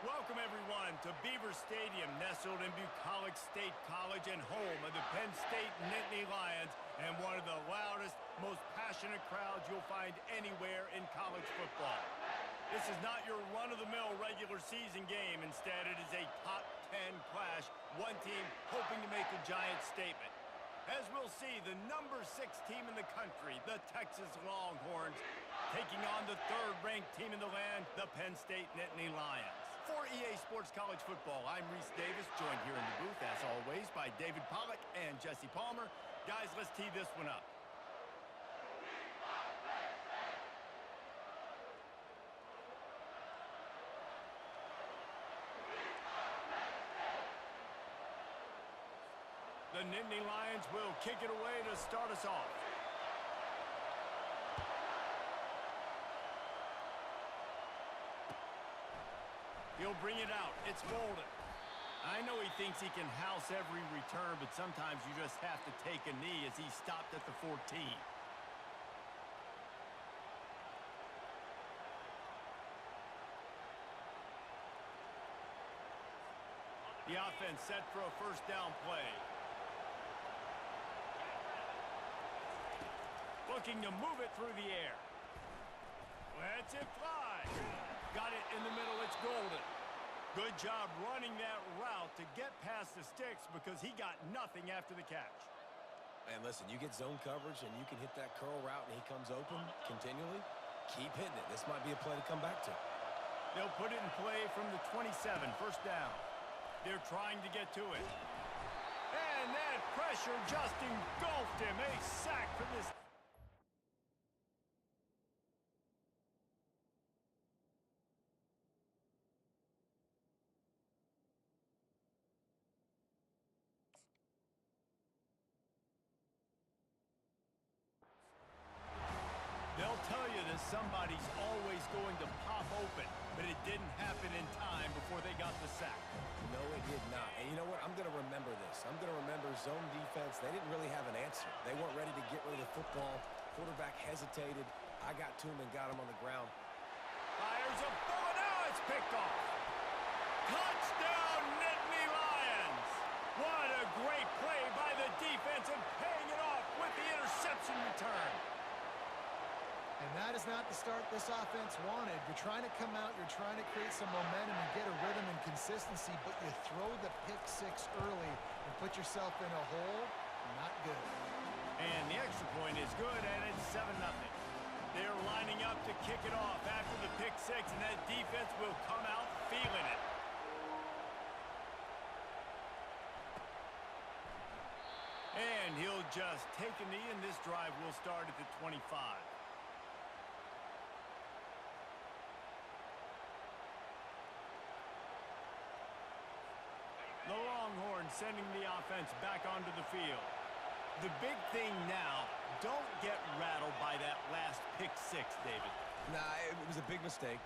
Welcome, everyone, to Beaver Stadium, nestled in Bucolic State College and home of the Penn State Nittany Lions, and one of the loudest, most passionate crowds you'll find anywhere in college football. This is not your run-of-the-mill regular season game. Instead, it is a top 10 clash, one team hoping to make a giant statement. As we'll see, the number 6 team in the country, the Texas Longhorns, taking on the 3rd-ranked team in the land, the Penn State Nittany Lions. For EA Sports College Football, I'm Reese Davis, joined here in the booth, as always, by David Pollack and Jesse Palmer. Guys, let's tee this one up. The Nittany Lions will kick it away to start us off. He'll bring it out. It's Bolden. I know he thinks he can house every return, but sometimes you just have to take a knee as he stopped at the 14. The offense set for a first down play. Looking to move it through the air. Lets it fly. Got it in the middle. It's Golden. Good job running that route to get past the sticks because he got nothing after the catch. And listen, you get zone coverage and you can hit that curl route and he comes open continually. Keep hitting it. This might be a play to come back to. They'll put it in play from the 27, first down. They're trying to get to it. And that pressure just engulfed him. A sack for this. They'll tell you that somebody's always going to pop open, but it didn't happen in time before they got the sack. No, it did not. And you know what? I'm going to remember this. I'm going to remember zone defense. They didn't really have an answer. They weren't ready to get rid of the football. Quarterback hesitated. I got to him and got him on the ground. Fires a bullet. Now it's picked off. Touchdown, Nittany Lions. What a great play by the defense and paying it off with the interception return. And that is not the start this offense wanted. You're trying to come out, you're trying to create some momentum and get a rhythm and consistency, but you throw the pick six early and put yourself in a hole. Not good. And the extra point is good, and it's 7-0. They're lining up to kick it off after the pick six, and that defense will come out feeling it. And he'll just take a knee, and this drive will start at the 25. The Longhorns sending the offense back onto the field. The big thing now, don't get rattled by that last pick six, David. Nah, it was a big mistake.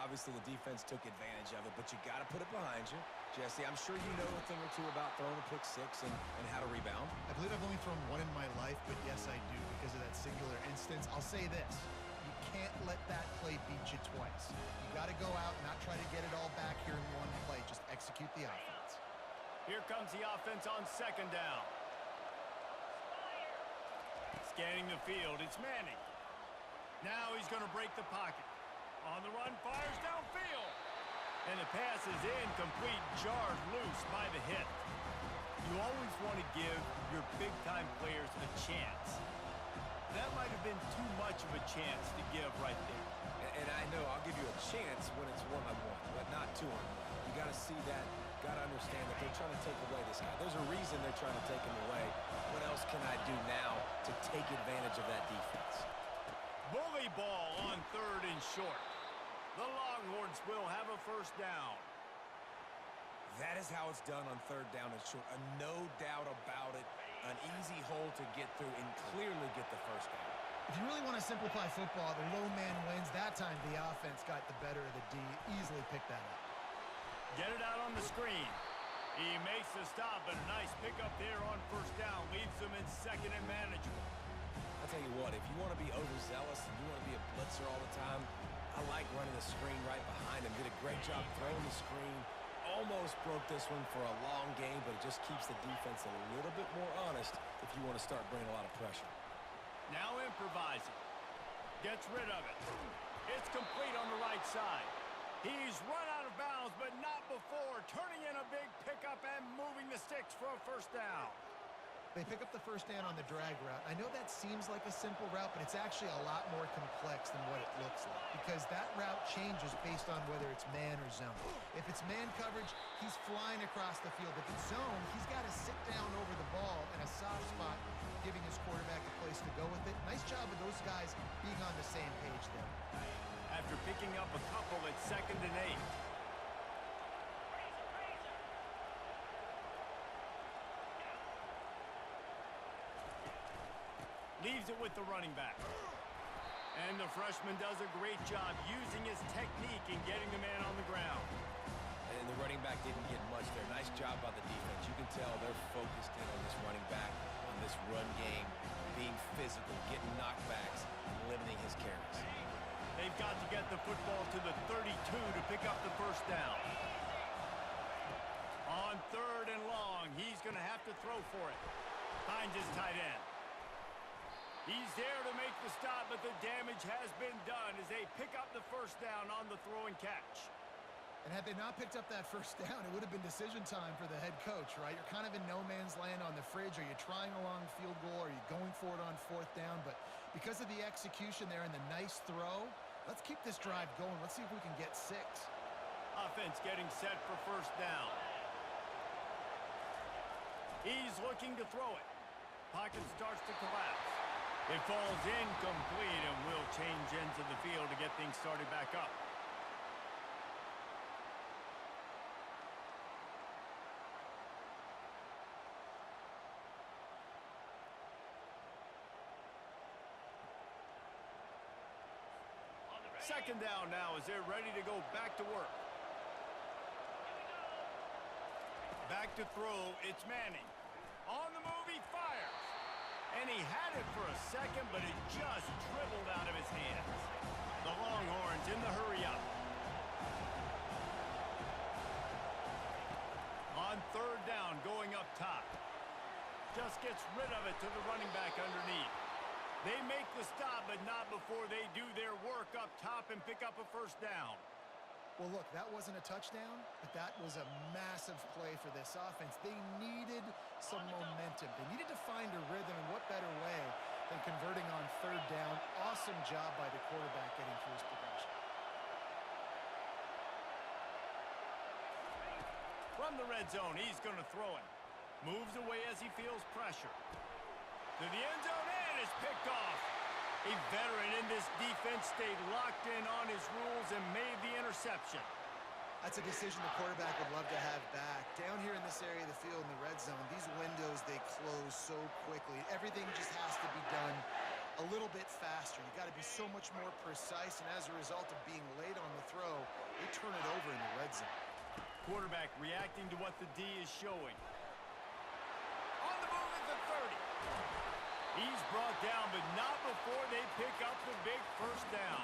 Obviously, the defense took advantage of it, but you got to put it behind you. Jesse, I'm sure you know a thing or two about throwing a pick six and how to rebound. I believe I've only thrown one in my life, but yes, I do because of that singular instance. I'll say this. You can't let that play beat you twice. You got to go out and not try to get it all back here in one play. Just execute the offense. Here comes the offense on second down. Scanning the field, it's Manning. Now he's going to break the pocket. On the run, fires downfield. And the pass is incomplete, jarred loose by the hit. You always want to give your big-time players a chance. That might have been too much of a chance to give right there. And I know I'll give you a chance when it's one-on-one, but not two-on-one. You got to see that, got to understand that they're trying to take away this guy. There's a reason they're trying to take him away. What else can I do now to take advantage of that defense? Bully ball on third and short. The Longhorns will have a first down. That is how it's done on third down and short. No doubt about it. An easy hole to get through and clearly get the first down. If you really want to simplify football, the low man wins. That time the offense got the better of the D. Easily picked that up. Get it out on the screen. He makes the stop, but a nice pickup there on first down. Leaves them in second and manageable. I'll tell you what, if you want to be overzealous and you want to be a blitzer all the time, I like running the screen right behind him. Did a great job throwing the screen. Almost broke this one for a long game, but it just keeps the defense a little bit more honest if you want to start bringing a lot of pressure. Now improvising. Gets rid of it. It's complete on the right side. He's run out of bounds, but not before. Turning in a big pickup and moving the sticks for a first down. They pick up the first down on the drag route. I know that seems like a simple route, but it's actually a lot more complex than what it looks like because that route changes based on whether it's man or zone. If it's man coverage, he's flying across the field. If it's zone, he's got to sit down over the ball in a soft spot, giving his quarterback a place to go with it. Nice job of those guys being on the same page there. After picking up a couple at 2nd and 8. Leaves it with the running back. And the freshman does a great job using his technique and getting the man on the ground. And the running back didn't get much there. Nice job by the defense. You can tell they're focused in on this running back, on this run game, being physical, getting knockbacks, and limiting his carries. They've got to get the football to the 32 to pick up the first down. On 3rd and long, he's going to have to throw for it. Finds his tight end. He's there to make the stop, but the damage has been done as they pick up the first down on the throw and catch. And had they not picked up that first down, it would have been decision time for the head coach, right? You're kind of in no man's land on the fridge. Are you trying a long field goal? Are you going for it on 4th down? But because of the execution there and the nice throw, let's keep this drive going. Let's see if we can get 6. Offense getting set for first down. He's looking to throw it. Pocket starts to collapse. It falls incomplete and will change ends of the field to get things started back up. Second down now as they're ready to go back to work. Back to throw, it's Manning. On the move, he fires. And he had it for a second, but it just dribbled out of his hands. The Longhorns in the hurry up. On 3rd down, going up top. Just gets rid of it to the running back underneath. They make the stop, but not before they do their work up top and pick up a first down. Well, look, that wasn't a touchdown, but that was a massive play for this offense. They needed some momentum. They needed to find a rhythm, and what better way than converting on 3rd down. Awesome job by the quarterback getting through his progression. From the red zone, he's going to throw it. Moves away as he feels pressure. To the end zone, and it's picked off. A veteran in this defense stayed locked in on his rules and made the interception. That's a decision the quarterback would love to have back. Down here in this area of the field in the red zone, these windows, they close so quickly. Everything just has to be done a little bit faster. You got to be so much more precise, and as a result of being late on the throw, they turn it over in the red zone. Quarterback reacting to what the D is showing. On the move at the 30. He's brought down, but not before they pick up the big first down.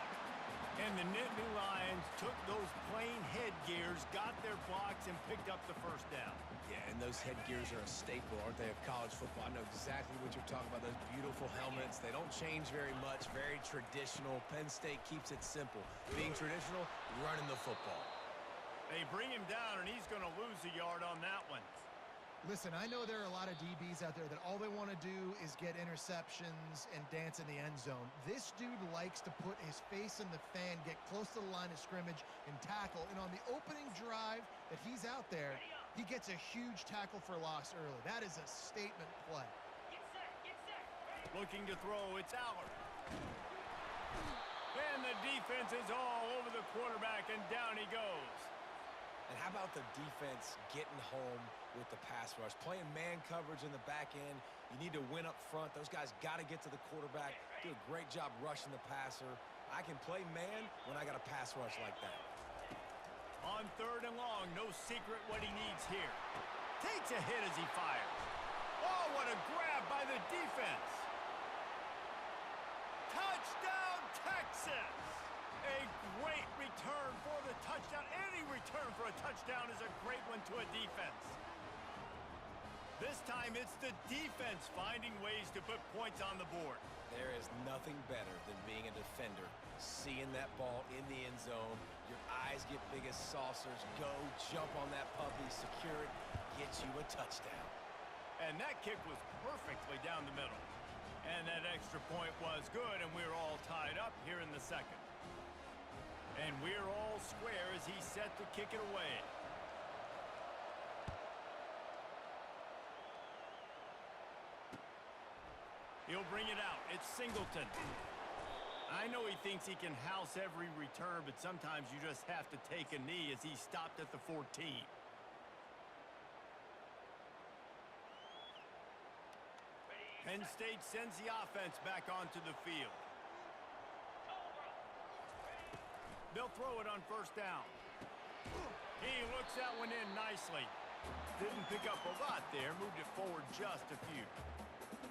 And the Nittany Lions took those plain headgears, got their blocks, and picked up the first down. Yeah, and those headgears are a staple, aren't they, of college football? I know exactly what you're talking about, those beautiful helmets. They don't change very much, very traditional. Penn State keeps it simple. Being traditional, running the football. They bring him down, and he's going to lose a yard on that one. Listen, I know there are a lot of DBs out there that all they want to do is get interceptions and dance in the end zone. This dude likes to put his face in the fan, get close to the line of scrimmage, and tackle. And on the opening drive that he's out there, he gets a huge tackle for loss early. That is a statement play. Looking to throw, it's Allard. And the defense is all over the quarterback, and down he goes. And how about the defense getting home with the pass rush? Playing man coverage in the back end. You need to win up front. Those guys got to get to the quarterback. Do a great job rushing the passer. I can play man when I got a pass rush like that. On 3rd and long, no secret what he needs here. Takes a hit as he fires. Oh, what a grab by the defense. Touchdown, Texas! A great return for the touchdown. Any return for a touchdown is a great one to a defense. This time it's the defense finding ways to put points on the board. There is nothing better than being a defender, seeing that ball in the end zone. Your eyes get big as saucers. Go, jump on that puppy, secure it, get you a touchdown. And that kick was perfectly down the middle. And that extra point was good, and we're all tied up here in the second. And we're all square as he's set to kick it away. He'll bring it out. It's Singleton. I know he thinks he can house every return, but sometimes you just have to take a knee as he stopped at the 14. Penn State sends the offense back onto the field. They'll throw it on first down. He looks that one in nicely. Didn't pick up a lot there, moved it forward just a few.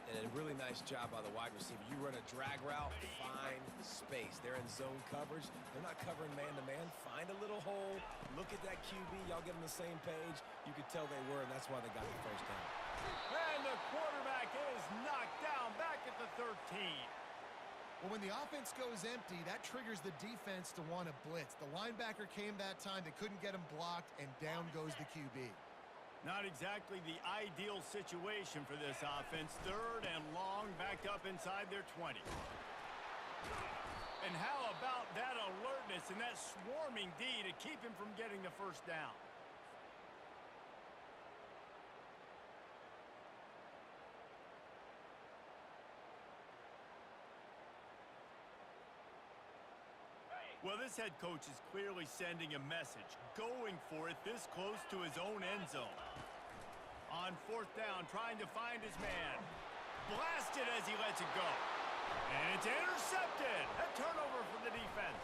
And a really nice job by the wide receiver. You run a drag route, find space. They're in zone coverage. They're not covering man-to-man. Find a little hole. Look at that QB. Y'all get on the same page. You could tell they were, and that's why they got the first down. And the quarterback is knocked down back at the 13. Well, when the offense goes empty, that triggers the defense to want to blitz. The linebacker came that time. They couldn't get him blocked, and down goes the QB. Not exactly the ideal situation for this offense. Third and long, backed up inside their 20. And how about that alertness and that swarming D to keep him from getting the first down? Well, this head coach is clearly sending a message, going for it this close to his own end zone. On fourth down, trying to find his man. Blasted as he lets it go. And it's intercepted. A turnover for the defense.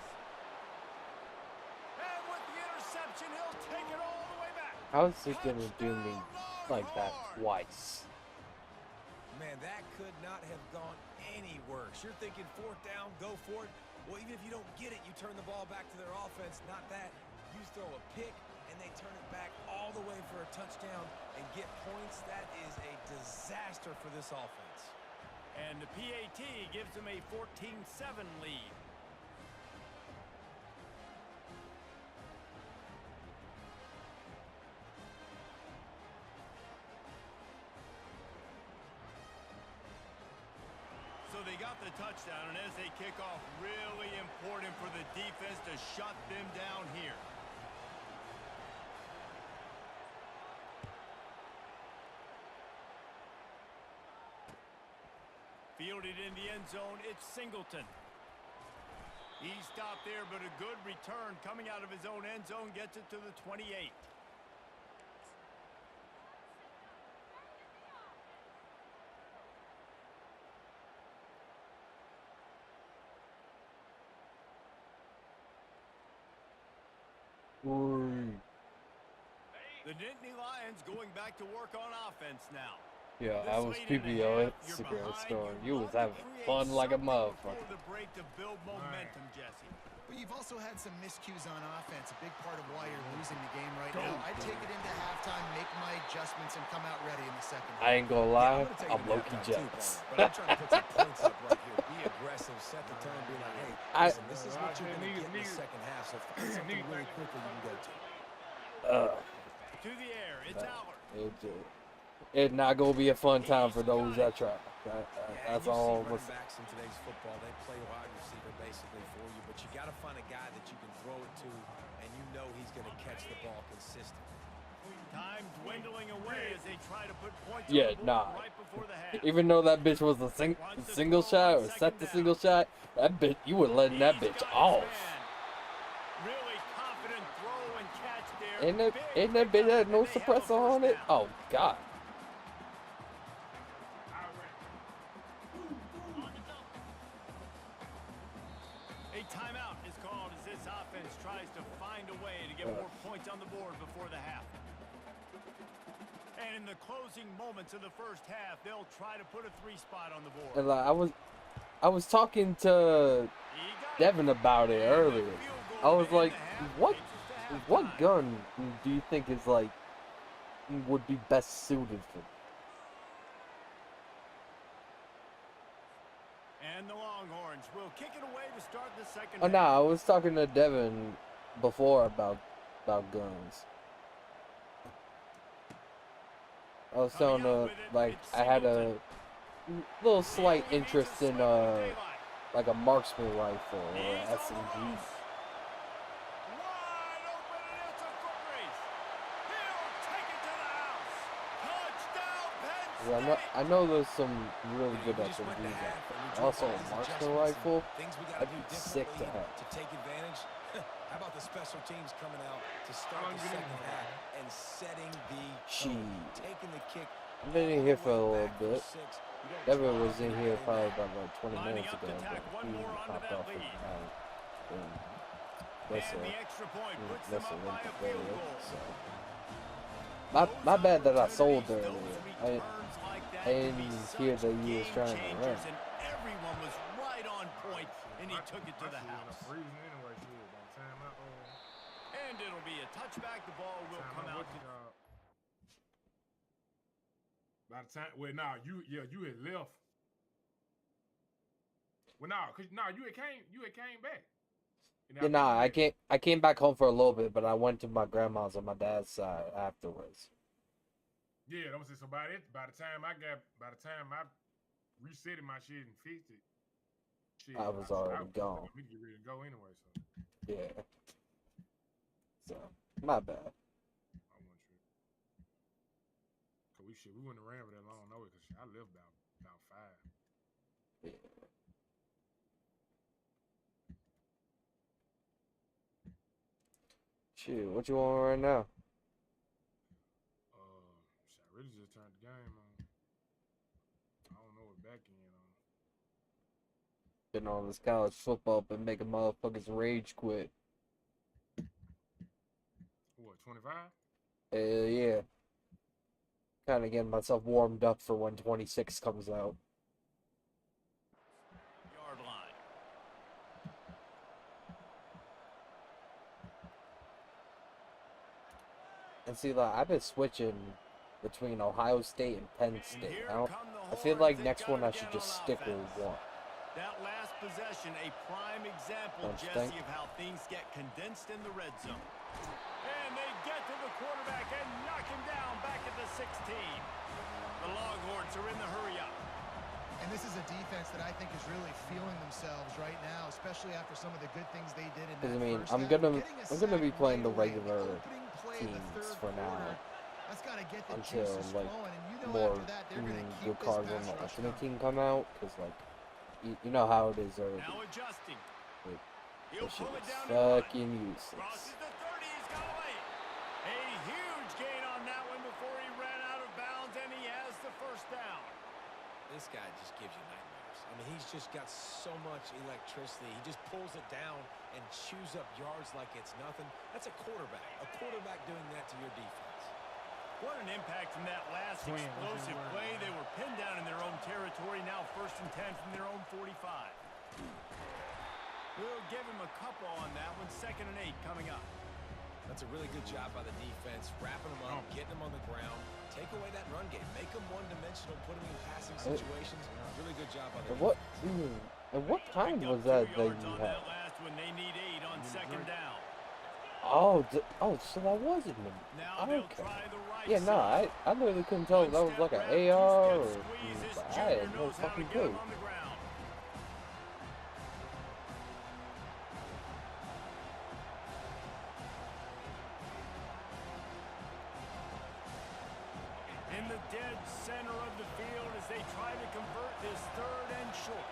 And with the interception, he'll take it all the way back. How is he going to do me like that twice? Man, that could not have gone any worse. You're thinking fourth down, go for it. Well, even if you don't get it, you turn the ball back to their offense. Not that. You throw a pick, and they turn it back all the way for a touchdown and get points. That is a disaster for this offense. And the PAT gives them a 14-7 lead. So they got the touchdown, and as they kick off, really important for the defense to shut them down here. Fielded in the end zone, it's Singleton. He stopped there, but a good return coming out of his own end zone gets it to the 28. The Nittany Lions going back to work on offense now. Yeah, I was PBO Instagram story. You was having fun like a motherfucker. The break to build momentum, Jesse. But you've also had some miscues on offense, a big part of why you're losing the game right now. I'd take it into halftime, make my adjustments, and come out ready in the second half. I ain't gonna lie, I'm low-key jealous. But I'm trying to put some points up right here. Be aggressive, set the tone, be like, hey, listen, this is what you're going to get in the second half, so find something really quickly you can go to. To the air, it's Aller. It's not gonna be a fun time for those that try. That's all. Running backs in today's football, they play wide receiver basically for you, but you got to find a guy that you can throw it to, and you know he's going to catch the ball consistently. Time dwindling away as they try to put points on Yeah, the board nah. right before the half. Even though that bitch was a single shot or set the single shot, that bitch, you were letting that bitch off. Really confident throw and catch there. Ain't that bitch had no suppressor on it? Oh God. A timeout is called as this offense tries to find a way to get more points on the board before the half. And in the closing moments of the first half, they'll try to put a 3-spot on the board. And like, I was talking to Devin about it earlier. I was like, what gun do you think is like would be best suited for? And the Longhorns will kick it away to start the second Oh half. no, I was talking to Devin before about guns. I was telling like I had a little slight interest in like a marksman rifle or SMG. Wide open, and it's a foot race. He'll take it to the house. Touchdown, Penn State. I know there's some really good SMGs out there. Also, a marksman rifle, Things we got that'd to do be sick to differently have. to take advantage. How about the special teams coming out to start the second half and setting the tone, taking the kick. I've been in here for a little bit. Devin was in here probably about like 20 Lining minutes up ago, to tack but one he more onto popped that off lead. and And the extra point puts them messing up by with a the field video, goal. so. My bad that I sold Those earlier. returns like that I can be didn't hear such that you was game trying to run. changers, and everyone was right on point, and he took it to the house. And it'll be a touchback. The ball will come out to... By the time, well, nah, you had left. Well, nah, you had came back. Yeah, nah, I came back home for a little bit, but I went to my grandma's on my dad's side afterwards. Yeah, that was it. So by the time I resetted my shit and fixed it, I was already gone. We get ready to go anyway, so. Yeah. So, my bad. I wasn't sure. Cause we wouldn't have ran for that long, no, because I lived about 5. Yeah. Shoot, what you want right now? I really just turned the game on. I don't know what back end on. Getting all this college football but making motherfuckers rage quit. What, 25? Yeah. Kind of getting myself warmed up for when 26 comes out. Yard line. And see, like, I've been switching between Ohio State and Penn State. I feel like next one I should just stick with one. That last possession, a prime example, Don't you Jesse, think? of how things get condensed in the red zone. And they get to the quarterback and knock him down back at the 16. The Longhorns are in the hurry-up. And this is a defense that I think is really feeling themselves right now, especially after some of the good things they did in that Because I mean, first I'm half. gonna be playing the Right away. regular Opening play of the teams third for now quarter, that's got to get the until juices like flowing. And you know more after that, they're going to keep good this cards on pass the rush ultimate coming. team come out. Because like, you know how it is already. Now adjusting. Like, He'll that shit pull it is down and run. fucking useless. Crosses the 30, he's got away. A huge gain on that one before he ran out of bounds, and he has the first down. This guy just gives you nightmares. I mean, he's just got so much electricity. He just pulls it down and chews up yards like it's nothing. That's a quarterback. A quarterback doing that to your defense. What an impact from that last explosive play. They were pinned down in their own territory. Now 1st and 10 from their own 45. We'll give him a couple on that one. 2nd and 8 coming up. That's a really good job by the defense, wrapping them up, getting them on the ground. Take away that run game. Make them one-dimensional, put them in passing situations. Really good job by the defense. And what time was that that you had? That last one, they need 8 on 2nd down. Oh, so that wasn't me. Now they'll Okay. try the right Yeah, no, side. I literally couldn't tell if that was like an AR or I had no fucking clue. In the dead center of the field as they try to convert this 3rd and short.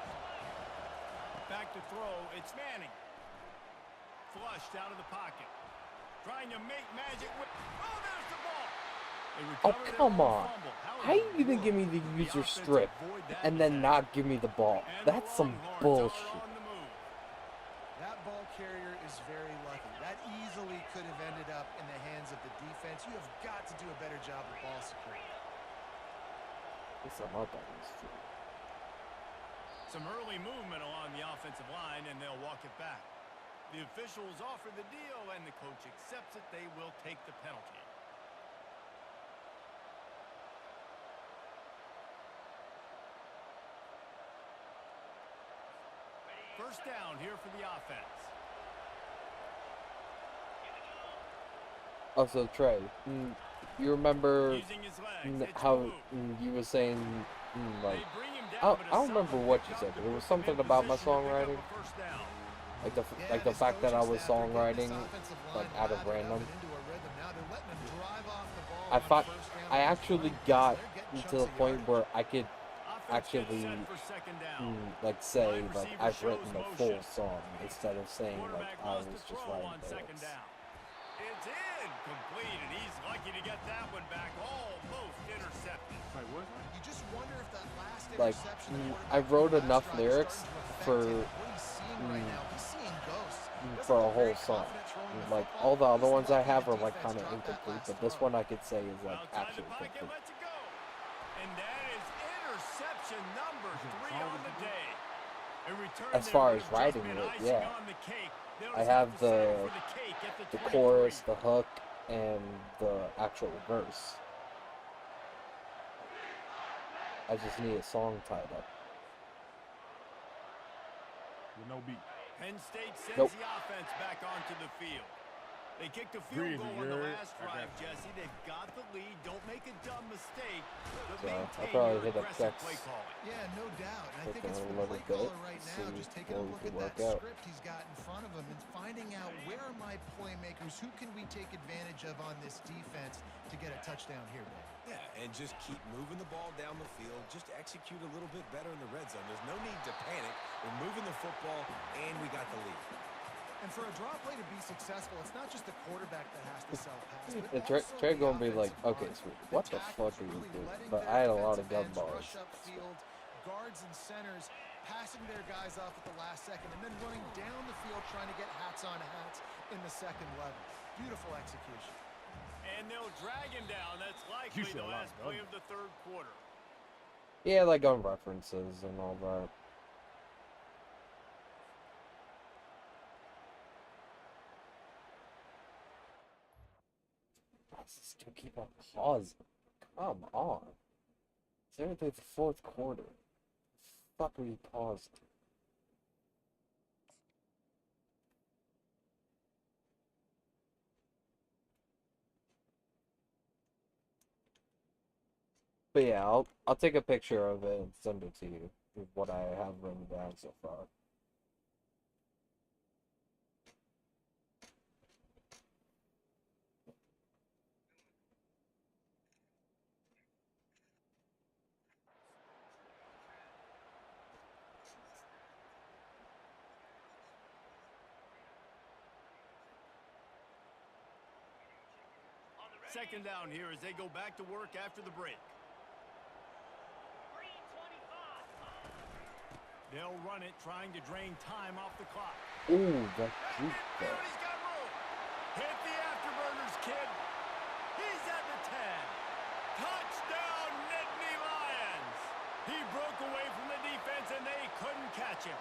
Back to throw, it's Manning. Flushed out of the pocket. Trying to make magic with... Oh, there's the ball! Oh, come on. How you gonna give me the user strip and then not give me the ball? That's some bullshit. That ball carrier is very lucky. That easily could have ended up in the hands of the defense. You have got to do a better job of ball security. Some early movement along the offensive line, and they'll walk it back. The officials offer the deal, and the coach accepts it. They will take the penalty. First down here for the offense. Also, Trey, You remember Using his legs, it's how moved. you were saying, like, They bring him I down, but a don't remember solid what you pickup said, to but it was put them something in about my position to pick up songwriting. a first down. Like the Yeah, fact that this I was coaching staff, they're getting songwriting, this offensive like, line out of lathered up random. and into a rhythm. Now they're letting them drive off the ball I on thought first down I and actually third, got so they're getting to chunks the of point yardage. where I could Offense gets actually set for second down. like say Wide like receiver I've shows written a motion. full song instead of saying like Quarterback I wants was to just throw writing on second lyrics. down. It's incomplete, and he's lucky to get that one back. Almost intercepted. Like, what's that? You just wonder if that last Like interception the I quarterback wrote threw last enough drive is lyrics starting to for affect him. What he's seeing right now, he's seeing ghosts. Doesn't for a look very whole song. confident throwing the Like football. all the other He's ones I lucky have the are like defense kind of dropped that incomplete, last but this throw. one I could say is like Outside the actually pocket, complete. lets it go. And that is interception number 3 on the day. In return, As there far would as have just writing been it, icing yeah. on the cake. They'll I just have to settle the for the cake at the the 23. chorus, the hook, and the actual verse. I just need a song tied up. With no beat. Penn State sends Nope. the offense back onto the field. They kicked a Breezy, field goal on the Yurrrrrrr. last I got drive, you. Jesse. They've got the lead. Don't make a dumb mistake, but So I'll maintain probably your hit up aggressive Dex. play calling. Yeah, no doubt. And I Click think on it's a for the little play bit, caller right now, see just taking a what we look can at that work out. script he's got in front of him and finding out where are my playmakers, who can we take advantage of on this defense to get a touchdown here, Dave? Yeah, and just keep moving the ball down the field. Just execute a little bit better in the red zone. There's no need to panic. We're moving the football, and we got the lead. And for a draw play to be successful, it's not just the quarterback that has to sell pass, but And also Trey the gonna be like, offensive okay, line. sweet, The what the fuck tackles are you really doing? letting But their I had a lot of defensive gun ends bars. rush upfield, guards and centers passing their guys off at the last second, and then running down the field trying to get hats on hats in the second level. Beautiful execution. And they'll drag him down. That's likely said the a lot, last dog. play of the third quarter. Yeah, like on references and all that. Still keep on pausing. Come on. It's everything the fourth quarter. Fuck are you paused? But yeah, I'll take a picture of it and send it to you with what I have written down so far. Second down here as they go back to work after the break. They'll run it, trying to drain time off the clock. Ooh, that juke Midfield, there. he's got room. Hit the afterburners, kid. He's at the 10. Touchdown, Nittany Lions. He broke away from the defense, and they couldn't catch him.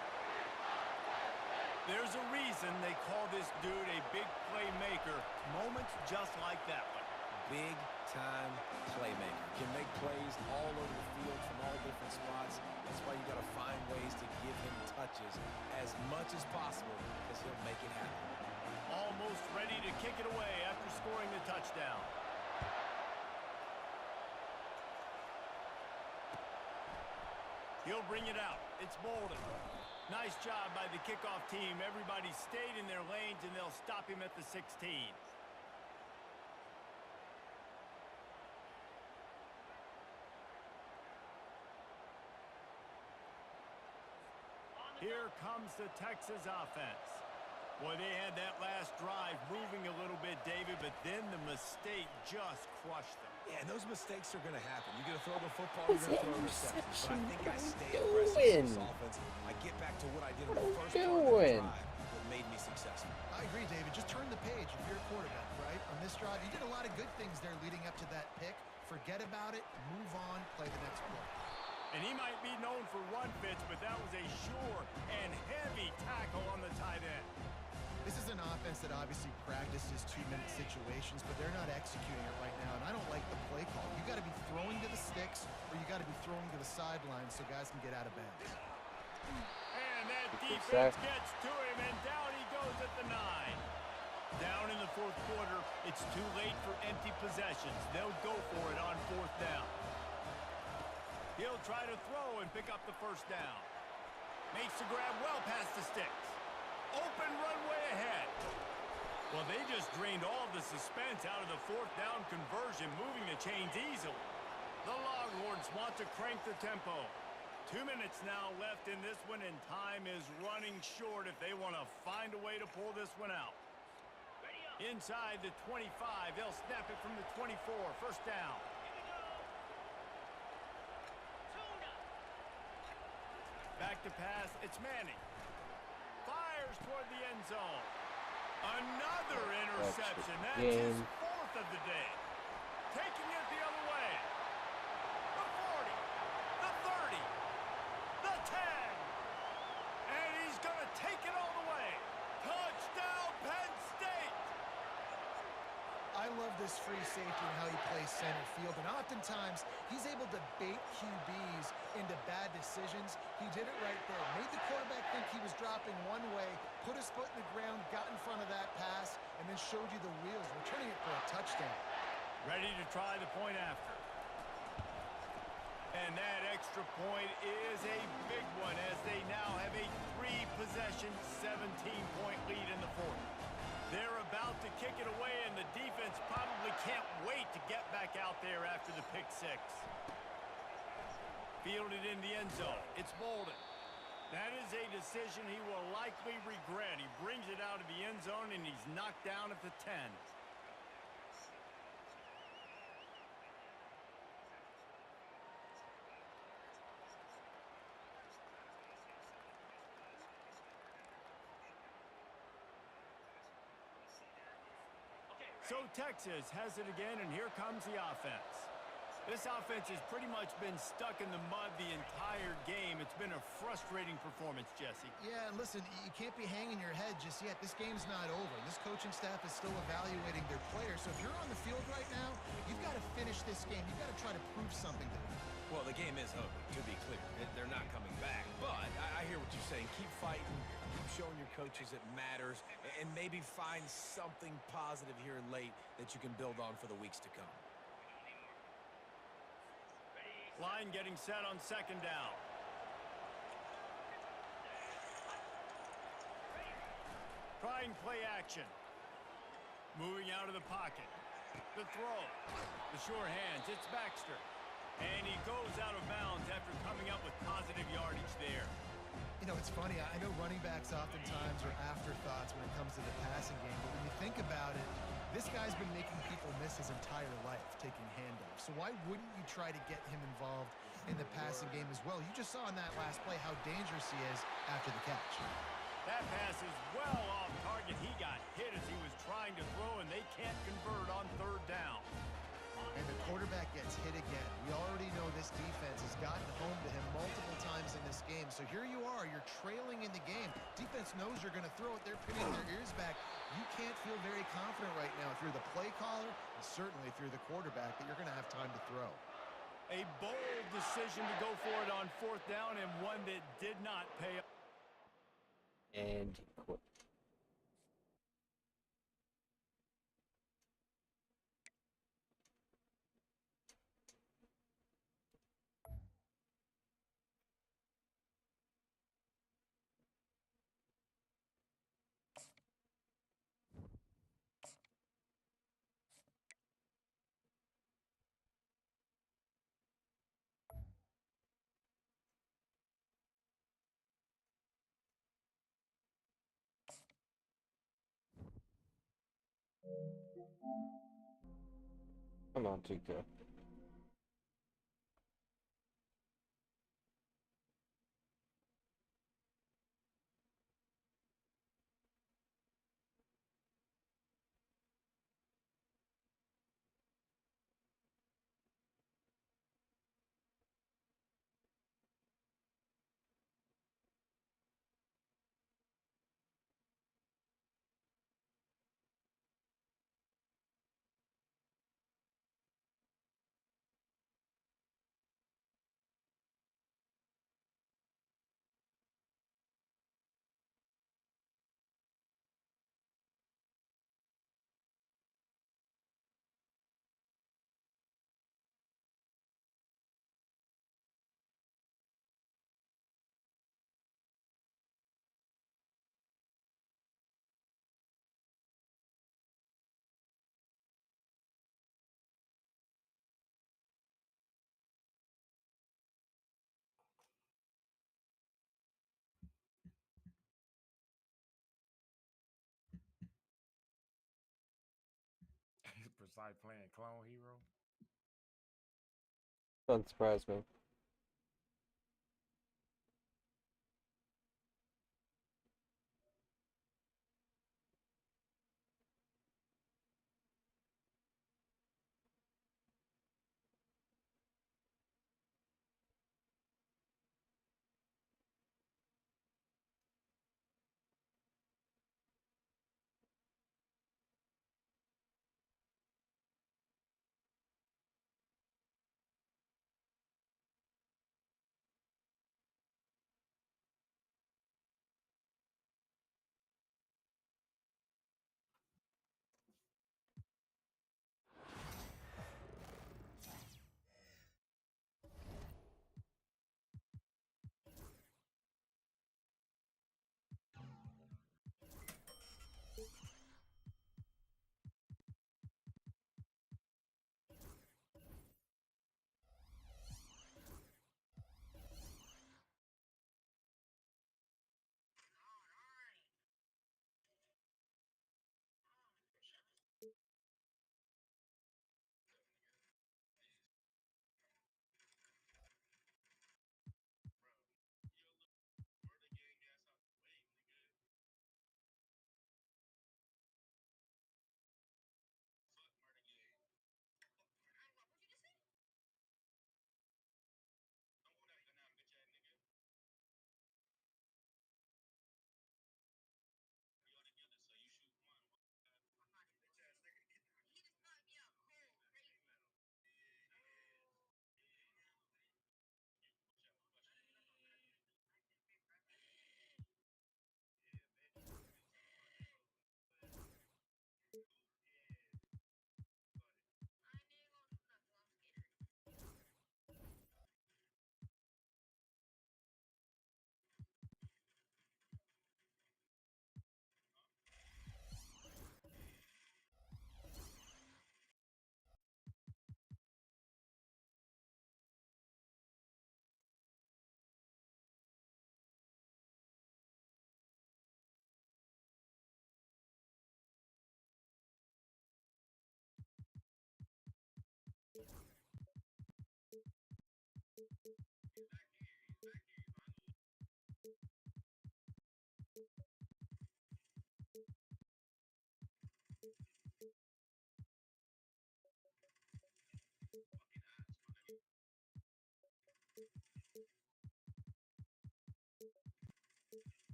There's a reason they call this dude a big playmaker. Moments just like that one. Big-time playmaker. Can make plays all over the field from all different spots. That's why you got to find ways to give him touches as much as possible because he'll make it happen. Almost ready to kick it away after scoring the touchdown. He'll bring it out. It's Bolden. Nice job by the kickoff team. Everybody stayed in their lanes, and they'll stop him at the 16. Here comes the Texas offense. Boy, they had that last drive moving a little bit, David, but then the mistake just crushed them. Yeah, and those mistakes are going to happen. You're going to throw the football, you're going to throw interceptions. But I think I stay aggressive in this offense. I get back to what I did on the first part of the drive that made me successful. I agree, David. Just turn the page if you're a quarterback, right? On this drive, you did a lot of good things there leading up to that pick. Forget about it, move on, play the next play. And he might be known for run fits, but that was a sure and heavy tackle on the tight end. This is an offense that obviously practices 2-minute situations, but they're not executing it right now, and I don't like the play call. You got to be throwing to the sticks, or you got to be throwing to the sidelines so guys can get out of bounds. And that defense gets to him, and down he goes at the 9. Down in the fourth quarter, it's too late for empty possessions. They'll go for it on fourth down. He'll try to throw and pick up the first down. Makes the grab well past the sticks. Open runway ahead. Well, they just drained all of the suspense out of the fourth down conversion, moving the chains easily. The Longhorns want to crank the tempo. 2 minutes now left in this one, and time is running short if they want to find a way to pull this one out. Inside the 25, they'll snap it from the 24. First down. Back to pass, it's Manning. Fires toward the end zone. Another interception. That's his fourth of the day. Taking it the other way. The 40, the 30, the 10. And he's going to take it all the way. Touchdown, Penn State. I love this free safety and how he plays center field, and oftentimes he's able to bait QBs into bad decisions. He did it right there. Made the quarterback think he was dropping one way, put his foot in the ground, got in front of that pass, and then showed you the wheels, returning it for a touchdown. Ready to try the point after. And that extra point is a big one as they now have a 3-possession, 17-point lead in the fourth. They're about to kick it away, and the defense probably can't wait to get back out there after the pick six. Fielded in the end zone. It's Bolden. That is a decision he will likely regret. He brings it out of the end zone, and he's knocked down at the 10. So Texas has it again, and here comes the offense. This offense has pretty much been stuck in the mud the entire game. It's been a frustrating performance, Jesse. Yeah, and listen, you can't be hanging your head just yet. This game's not over. This coaching staff is still evaluating their players. So if you're on the field right now, you've got to finish this game. You've got to try to prove something to them. Well, the game is over, to be clear. They're not coming back. But I hear what you're saying. Keep fighting. Keep showing your coaches it matters. And maybe find something positive here in late that you can build on for the weeks to come. Line getting set on second down. Trying play action. Moving out of the pocket. The throw. The sure hands. It's Baxter. And he goes out of bounds after coming up with positive yardage there. You know, it's funny. I know running backs oftentimes are afterthoughts when it comes to the passing game. But when you think about it, this guy's been making people miss his entire life taking handoffs. So why wouldn't you try to get him involved in the passing game as well? You just saw in that last play how dangerous he is after the catch. That pass is well off target. He got hit as he was trying to throw, and they can't convert on third down. And the quarterback gets hit again. We already know this defense has gotten home to him multiple times in this game. So here you are, you're trailing in the game. Defense knows you're going to throw it. They're pinning their ears back. You can't feel very confident right now if you're the play caller, and certainly if you're the quarterback, that you're going to have time to throw. A bold decision to go for it on fourth down, and one that did not pay off. And quit. Come on, Chico. Sight playing Clone Hero. Doesn't surprise me.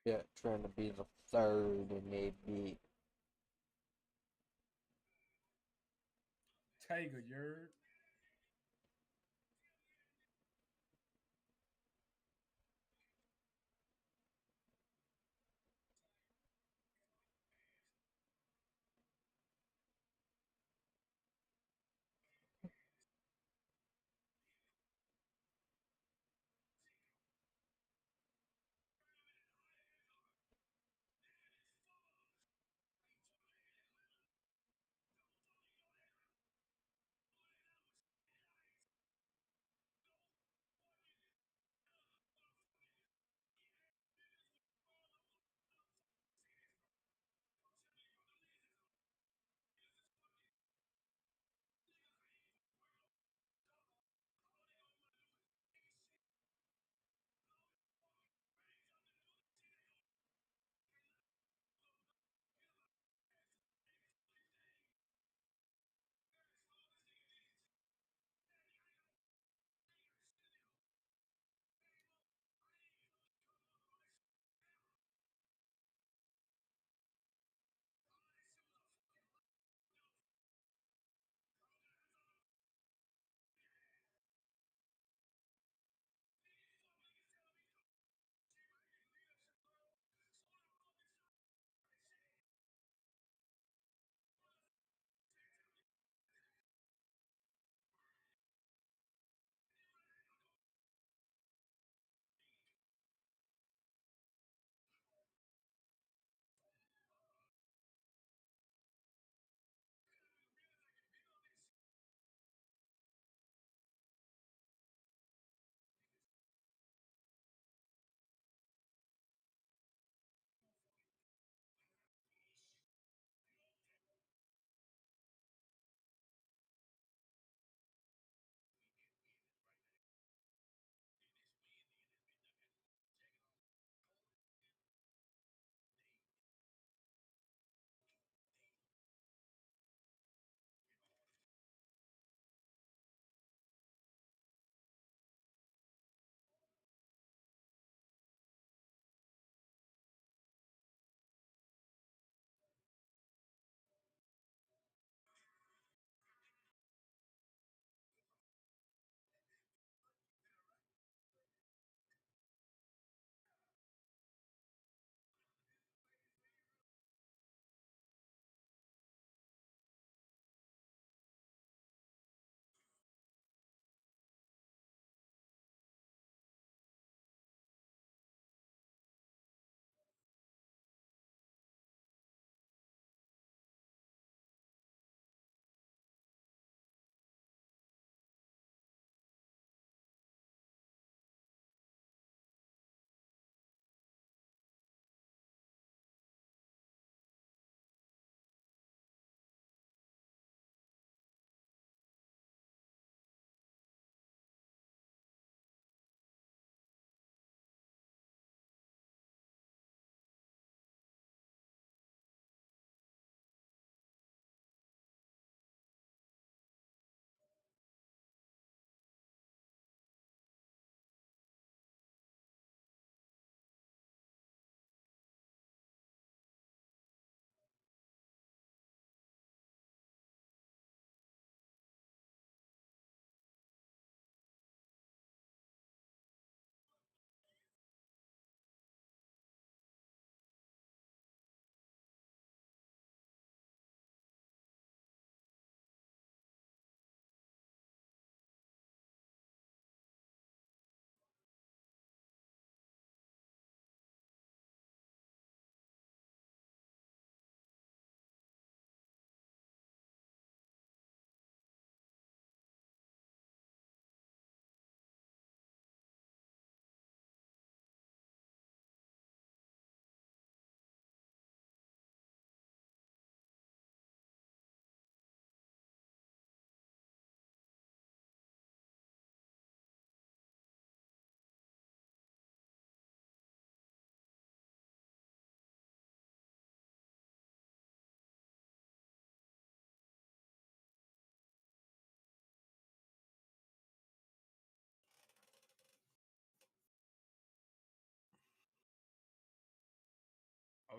Yeah, trying to be the third and maybe. Tiger, you're.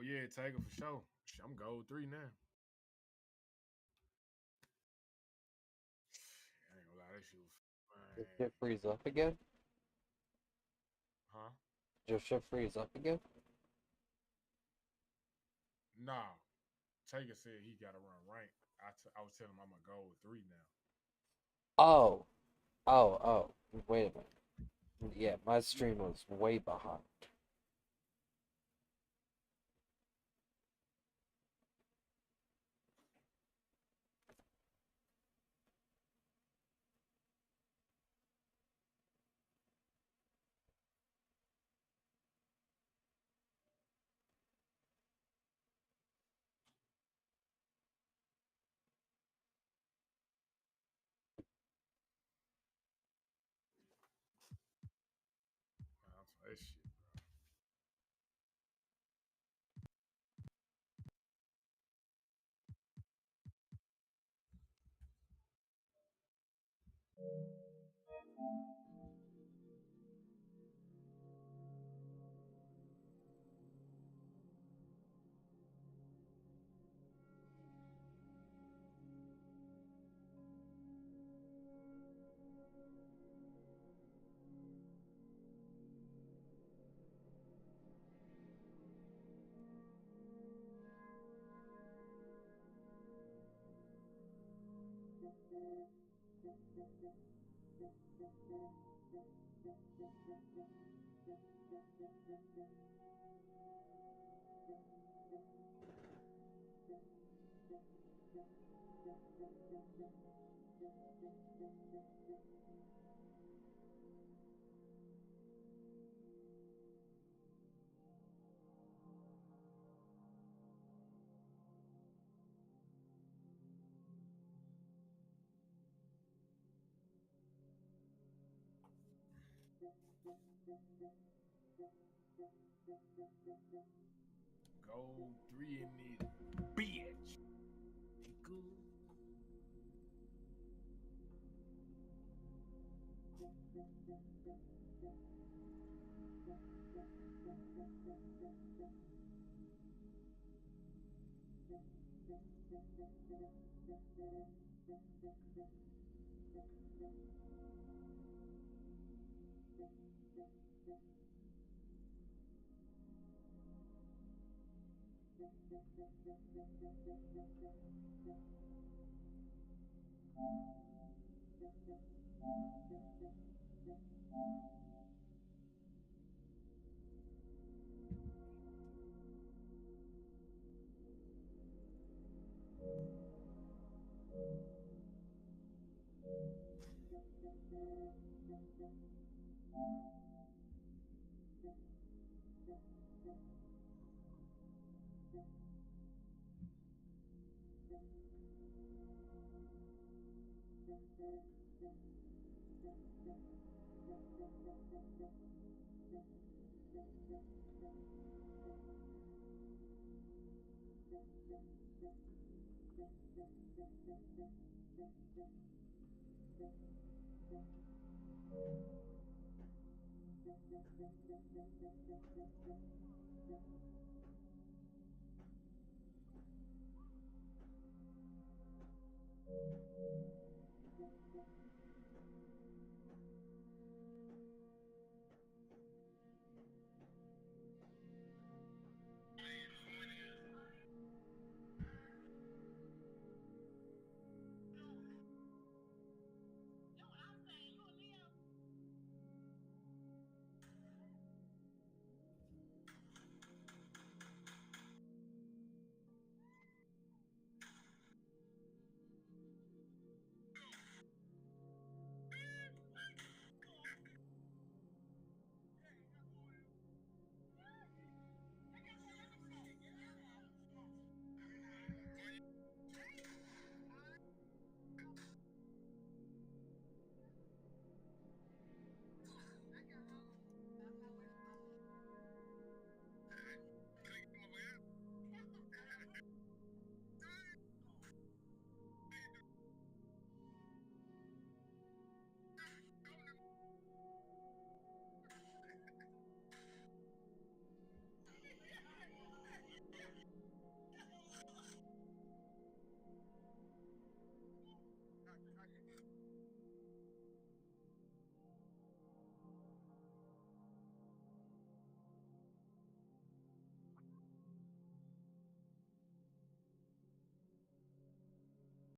yeah, Tiger for sure. I'm gold 3 now. I ain't gonna lie, that shit was Did fine. shit freeze up again? Huh? Did your shit freeze up again? Nah. Tiger said he got to run rank. I was telling him I'm a gold 3 now. Oh. Oh. Wait a minute. Yeah, my stream was way behind. That shit, bro. Gold 3 in this bitch. Nigga.